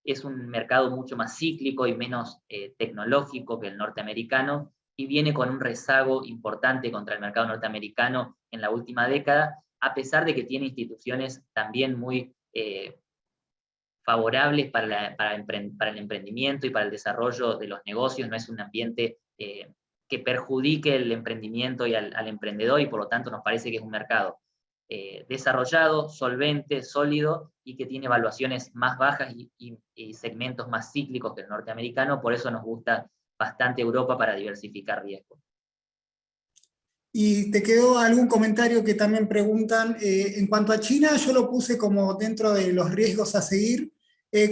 es un mercado mucho más cíclico y menos tecnológico que el norteamericano, y viene con un rezago importante contra el mercado norteamericano en la última década, a pesar de que tiene instituciones también muy favorables para el emprendimiento y para el desarrollo de los negocios. No es un ambiente que perjudique el emprendimiento y al emprendedor, y por lo tanto nos parece que es un mercado desarrollado, solvente, sólido, y que tiene evaluaciones más bajas y segmentos más cíclicos que el norteamericano. Por eso nos gusta bastante Europa para diversificar riesgos. ¿Y te quedó algún comentario que también preguntan? En cuanto a China, yo lo puse como dentro de los riesgos a seguir.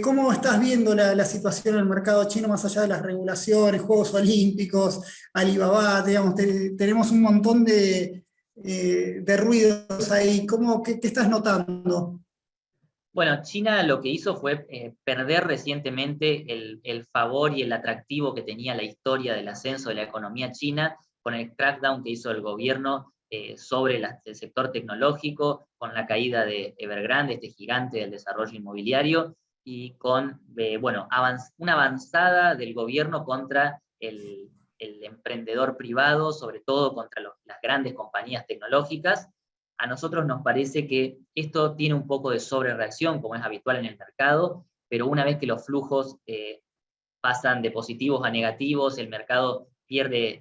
¿Cómo estás viendo la situación en el mercado chino más allá de las regulaciones, Juegos Olímpicos, Alibaba? Digamos, tenemos un montón de ruidos ahí. ¿Qué estás notando? Bueno, China lo que hizo fue perder recientemente el favor y el atractivo que tenía la historia del ascenso de la economía china con el crackdown que hizo el gobierno sobre el sector tecnológico, con la caída de Evergrande, este gigante del desarrollo inmobiliario, y con bueno, una avanzada del gobierno contra el emprendedor privado, sobre todo contra las grandes compañías tecnológicas. A nosotros nos parece que esto tiene un poco de sobrereacción, como es habitual en el mercado, pero una vez que los flujos pasan de positivos a negativos, el mercado pierde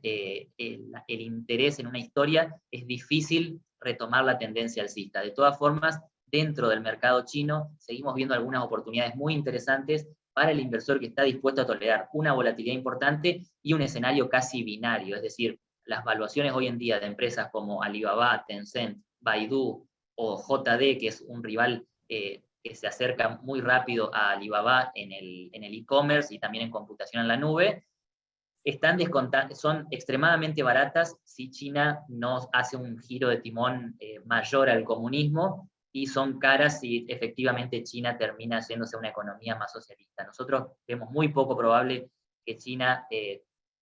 el interés en una historia, es difícil retomar la tendencia alcista. De todas formas, dentro del mercado chino seguimos viendo algunas oportunidades muy interesantes para el inversor que está dispuesto a tolerar una volatilidad importante y un escenario casi binario, es decir, las valuaciones hoy en día de empresas como Alibaba, Tencent, Baidu o JD, que es un rival que se acerca muy rápido a Alibaba en el e-commerce y también en computación en la nube, son extremadamente baratas si China no hace un giro de timón mayor al comunismo, y son caras si efectivamente China termina haciéndose una economía más socialista. Nosotros vemos muy poco probable que China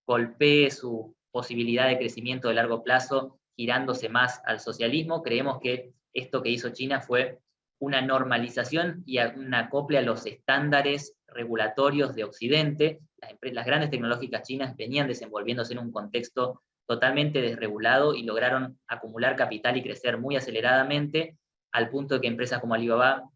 golpee su posibilidad de crecimiento de largo plazo girándose más al socialismo. Creemos que esto que hizo China fue una normalización y un acople a los estándares regulatorios de Occidente. Las grandes tecnológicas chinas venían desenvolviéndose en un contexto totalmente desregulado y lograron acumular capital y crecer muy aceleradamente, al punto de que empresas como Alibaba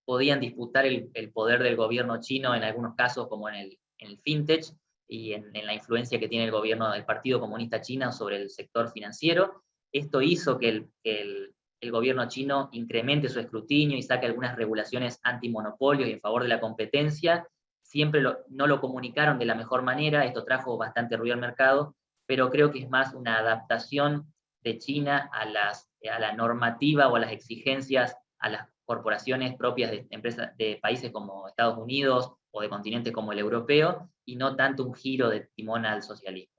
podían disputar el poder del gobierno chino en algunos casos, como en el fintech, y en la influencia que tiene el gobierno del Partido Comunista Chino sobre el sector financiero. Esto hizo que el gobierno chino incremente su escrutinio y saque algunas regulaciones antimonopolios y en favor de la competencia. Siempre no lo comunicaron de la mejor manera, esto trajo bastante ruido al mercado, pero creo que es más una adaptación de China a la normativa o a las exigencias a las corporaciones propias de empresas de países como Estados Unidos o de continentes como el europeo, y no tanto un giro de timón al socialismo.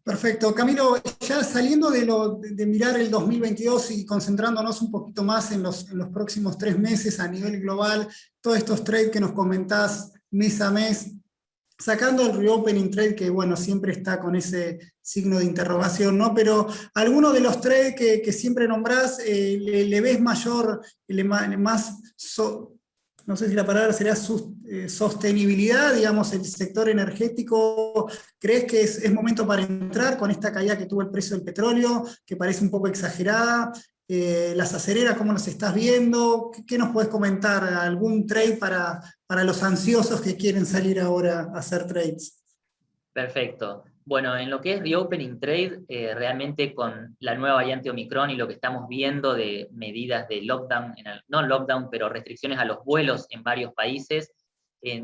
Perfecto. Camilo, ya saliendo de mirar el 2022 y concentrándonos un poquito más en los próximos 3 meses a nivel global, todos estos trades que nos comentás mes a mes, sacando el reopening trade, que bueno, siempre está con ese signo de interrogación, ¿no? Pero alguno de los trades que siempre nombrás, le ves mayor, no sé si la palabra sería sostenibilidad, digamos, el sector energético. ¿Crees que es momento para entrar con esta caída que tuvo el precio del petróleo, que parece un poco exagerada? Las acereras, ¿cómo nos estás viendo? ¿Qué nos puedes comentar? ¿Algún trade para los ansiosos que quieren salir ahora a hacer trades? Perfecto. Bueno, en lo que es reopening trade, realmente con la nueva variante Omicron y lo que estamos viendo de medidas de lockdown, no lockdown, pero restricciones a los vuelos en varios países,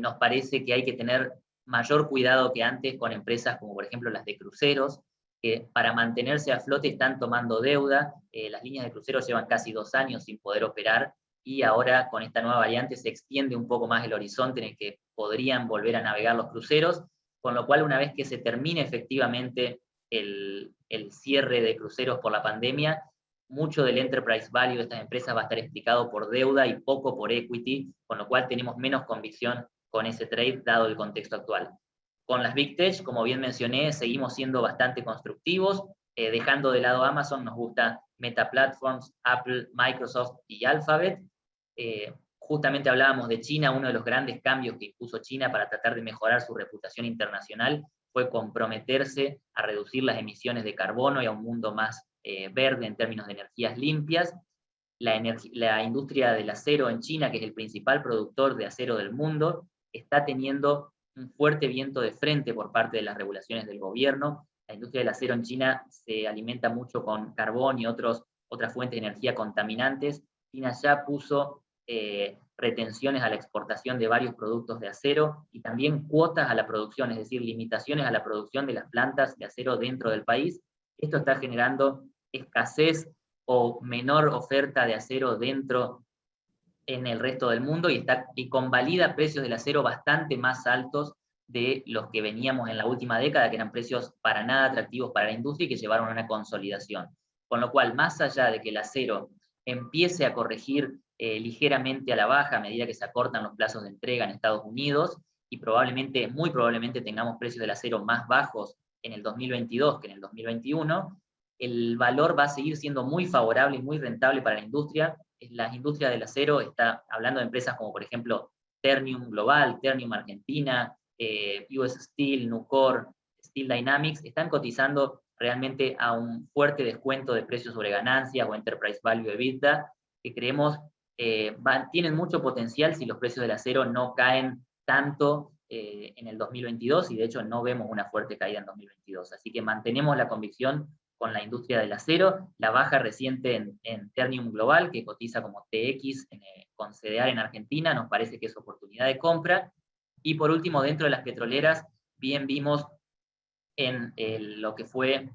nos parece que hay que tener mayor cuidado que antes con empresas como por ejemplo las de cruceros, que para mantenerse a flote están tomando deuda. Las líneas de cruceros llevan casi 2 años sin poder operar, y ahora con esta nueva variante se extiende un poco más el horizonte en el que podrían volver a navegar los cruceros, con lo cual una vez que se termine efectivamente el cierre de cruceros por la pandemia, mucho del enterprise value de estas empresas va a estar explicado por deuda y poco por equity, con lo cual tenemos menos convicción con ese trade dado el contexto actual. Con las Big Tech, como bien mencioné, seguimos siendo bastante constructivos, dejando de lado Amazon, nos gusta Meta Platforms, Apple, Microsoft y Alphabet. Justamente hablábamos de China, uno de los grandes cambios que impuso China para tratar de mejorar su reputación internacional fue comprometerse a reducir las emisiones de carbono y a un mundo más verde en términos de energías limpias. La industria del acero en China, que es el principal productor de acero del mundo, está teniendo un fuerte viento de frente por parte de las regulaciones del gobierno. La industria del acero en China se alimenta mucho con carbón y otras fuentes de energía contaminantes. China ya puso retenciones a la exportación de varios productos de acero y también cuotas a la producción, es decir, limitaciones a la producción de las plantas de acero dentro del país. Esto está generando escasez o menor oferta de acero dentro en el resto del mundo y convalida precios del acero bastante más altos de los que veníamos en la última década, que eran precios para nada atractivos para la industria y que llevaron a una consolidación. Con lo cual, más allá de que el acero empiece a corregir ligeramente a la baja a medida que se acortan los plazos de entrega en Estados Unidos, y muy probablemente tengamos precios del acero más bajos en el 2022 que en el 2021, el valor va a seguir siendo muy favorable y muy rentable para la industria. La industria del acero está hablando de empresas como, por ejemplo, Ternium Global, Ternium Argentina, US Steel, Nucor, Steel Dynamics, están cotizando realmente a un fuerte descuento de precios sobre ganancias o enterprise value EBITDA, que creemos tienen mucho potencial si los precios del acero no caen tanto en el 2022, y de hecho no vemos una fuerte caída en 2022. Así que mantenemos la convicción con la industria del acero, la baja reciente en Ternium Global, que cotiza como TX con CDR en Argentina, nos parece que es oportunidad de compra. Y por último, dentro de las petroleras, bien vimos en lo que fue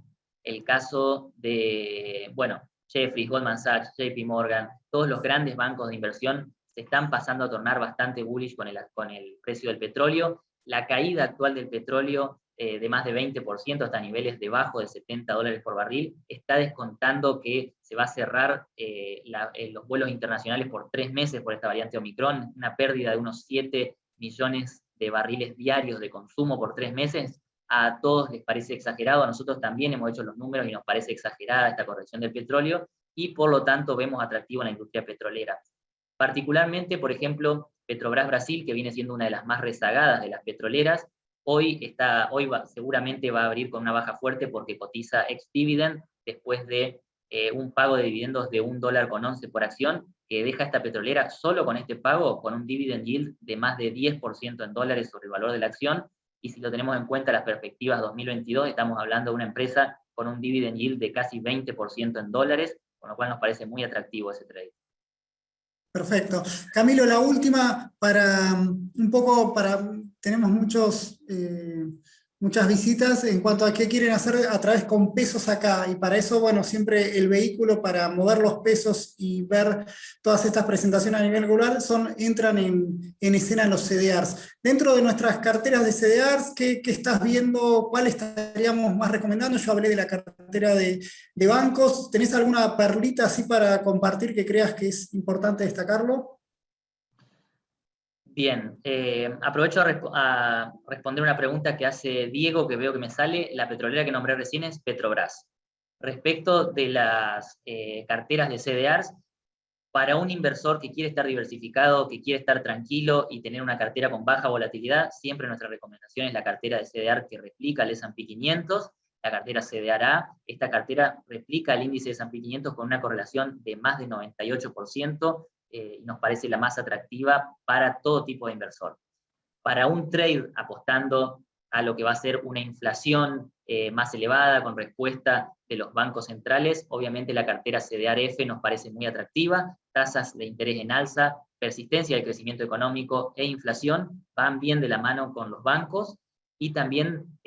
el caso de, bueno, Jefferies, Goldman Sachs, JP Morgan, todos los grandes bancos de inversión se están pasando a tornar bastante bullish con el precio del petróleo. La caída actual del petróleo de más de 20% hasta niveles debajo de $70 por barril, está descontando que se va a cerrar los vuelos internacionales por 3 meses por esta variante Omicron, una pérdida de unos 7 millones de barriles diarios de consumo por 3 meses. A todos les parece exagerado, a nosotros también hemos hecho los números y nos parece exagerada esta corrección del petróleo, y por lo tanto vemos atractivo en la industria petrolera. Particularmente, por ejemplo, Petrobras Brasil, que viene siendo una de las más rezagadas de las petroleras, seguramente va a abrir con una baja fuerte porque cotiza ex-dividend después de un pago de dividendos de $1.11 por acción, que deja esta petrolera solo con este pago, con un dividend yield de más de 10% en dólares sobre el valor de la acción, y si lo tenemos en cuenta las perspectivas 2022, estamos hablando de una empresa con un dividend yield de casi 20% en dólares, con lo cual nos parece muy atractivo ese trade. Perfecto. Camilo, la última tenemos muchas visitas en cuanto a qué quieren hacer a través con pesos acá, y para eso, bueno, siempre el vehículo para mover los pesos y ver todas estas presentaciones a nivel global entran en escena los CDRs. Dentro de nuestras carteras de CDRs, ¿qué estás viendo? ¿Cuál estaríamos más recomendando? Yo hablé de la cartera de bancos. ¿Tenés alguna perlita así para compartir que creas que es importante destacarlo? Bien, aprovecho a responder una pregunta que hace Diego, que veo que me sale. La petrolera que nombré recién es Petrobras. Respecto de las carteras de CDRs, para un inversor que quiere estar diversificado, que quiere estar tranquilo y tener una cartera con baja volatilidad, siempre nuestra recomendación es la cartera de CDR que replica el S&P 500, la cartera CDRA. Esta cartera replica el índice de S&P 500 con una correlación de más de 98%, y nos parece la más atractiva para todo tipo de inversor. Para un trade apostando a lo que va a ser una inflación más elevada con respuesta de los bancos centrales, obviamente la cartera CDR-F nos parece muy atractiva. Tasas de interés en alza, persistencia del crecimiento económico e inflación van bien de la mano con los bancos, y también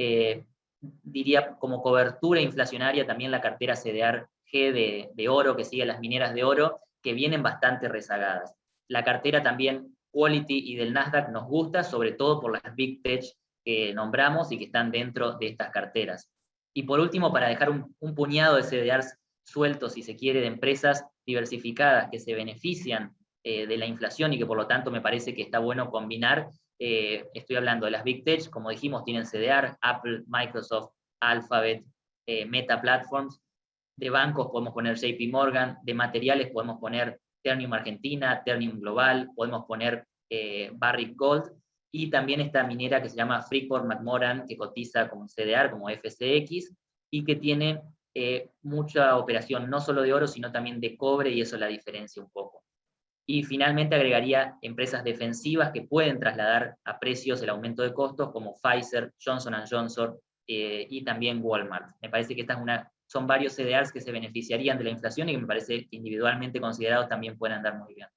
diría como cobertura inflacionaria también la cartera CDR-G de oro, que sigue a las mineras de oro, que vienen bastante rezagadas. La cartera también Quality y del Nasdaq nos gusta, sobre todo por las Big Tech que nombramos y que están dentro de estas carteras. Y por último, para dejar un puñado de CDRs sueltos, si se quiere, de empresas diversificadas que se benefician de la inflación y que por lo tanto me parece que está bueno combinar. Estoy hablando de las Big Tech, como dijimos, tienen CDR, Apple, Microsoft, Alphabet, Meta Platforms. De bancos podemos poner JP Morgan, de materiales podemos poner Ternium Argentina, Ternium Global, podemos poner Barrick Gold, y también esta minera que se llama Freeport-McMoRan, que cotiza como CDR, como FCX, y que tiene mucha operación no solo de oro, sino también de cobre, y eso la diferencia un poco. Y finalmente agregaría empresas defensivas que pueden trasladar a precios el aumento de costos, como Pfizer, Johnson & Johnson y también Walmart. Me parece que son varios CDRs que se beneficiarían de la inflación y que me parece que individualmente considerados también pueden andar muy bien.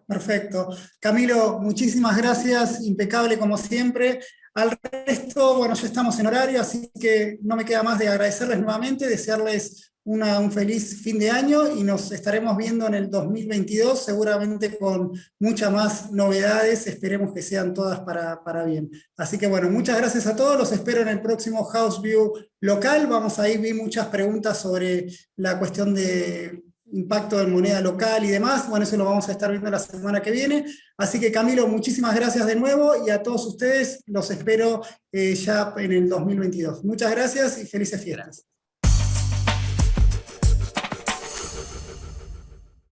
Perfecto. Camilo, muchísimas gracias, impecable como siempre. Al resto, bueno, ya estamos en horario, así que no me queda más de agradecerles nuevamente, desearles un feliz fin de año y nos estaremos viendo en el 2022, seguramente con muchas más novedades, esperemos que sean todas para bien. Así que bueno, muchas gracias a todos, los espero en el próximo House View local. Vamos a ir, vi muchas preguntas sobre la cuestión de impacto en moneda local y demás. Bueno, eso lo vamos a estar viendo la semana que viene. Así que Camilo, muchísimas gracias de nuevo y a todos ustedes los espero ya en el 2022. Muchas gracias y felices fiestas.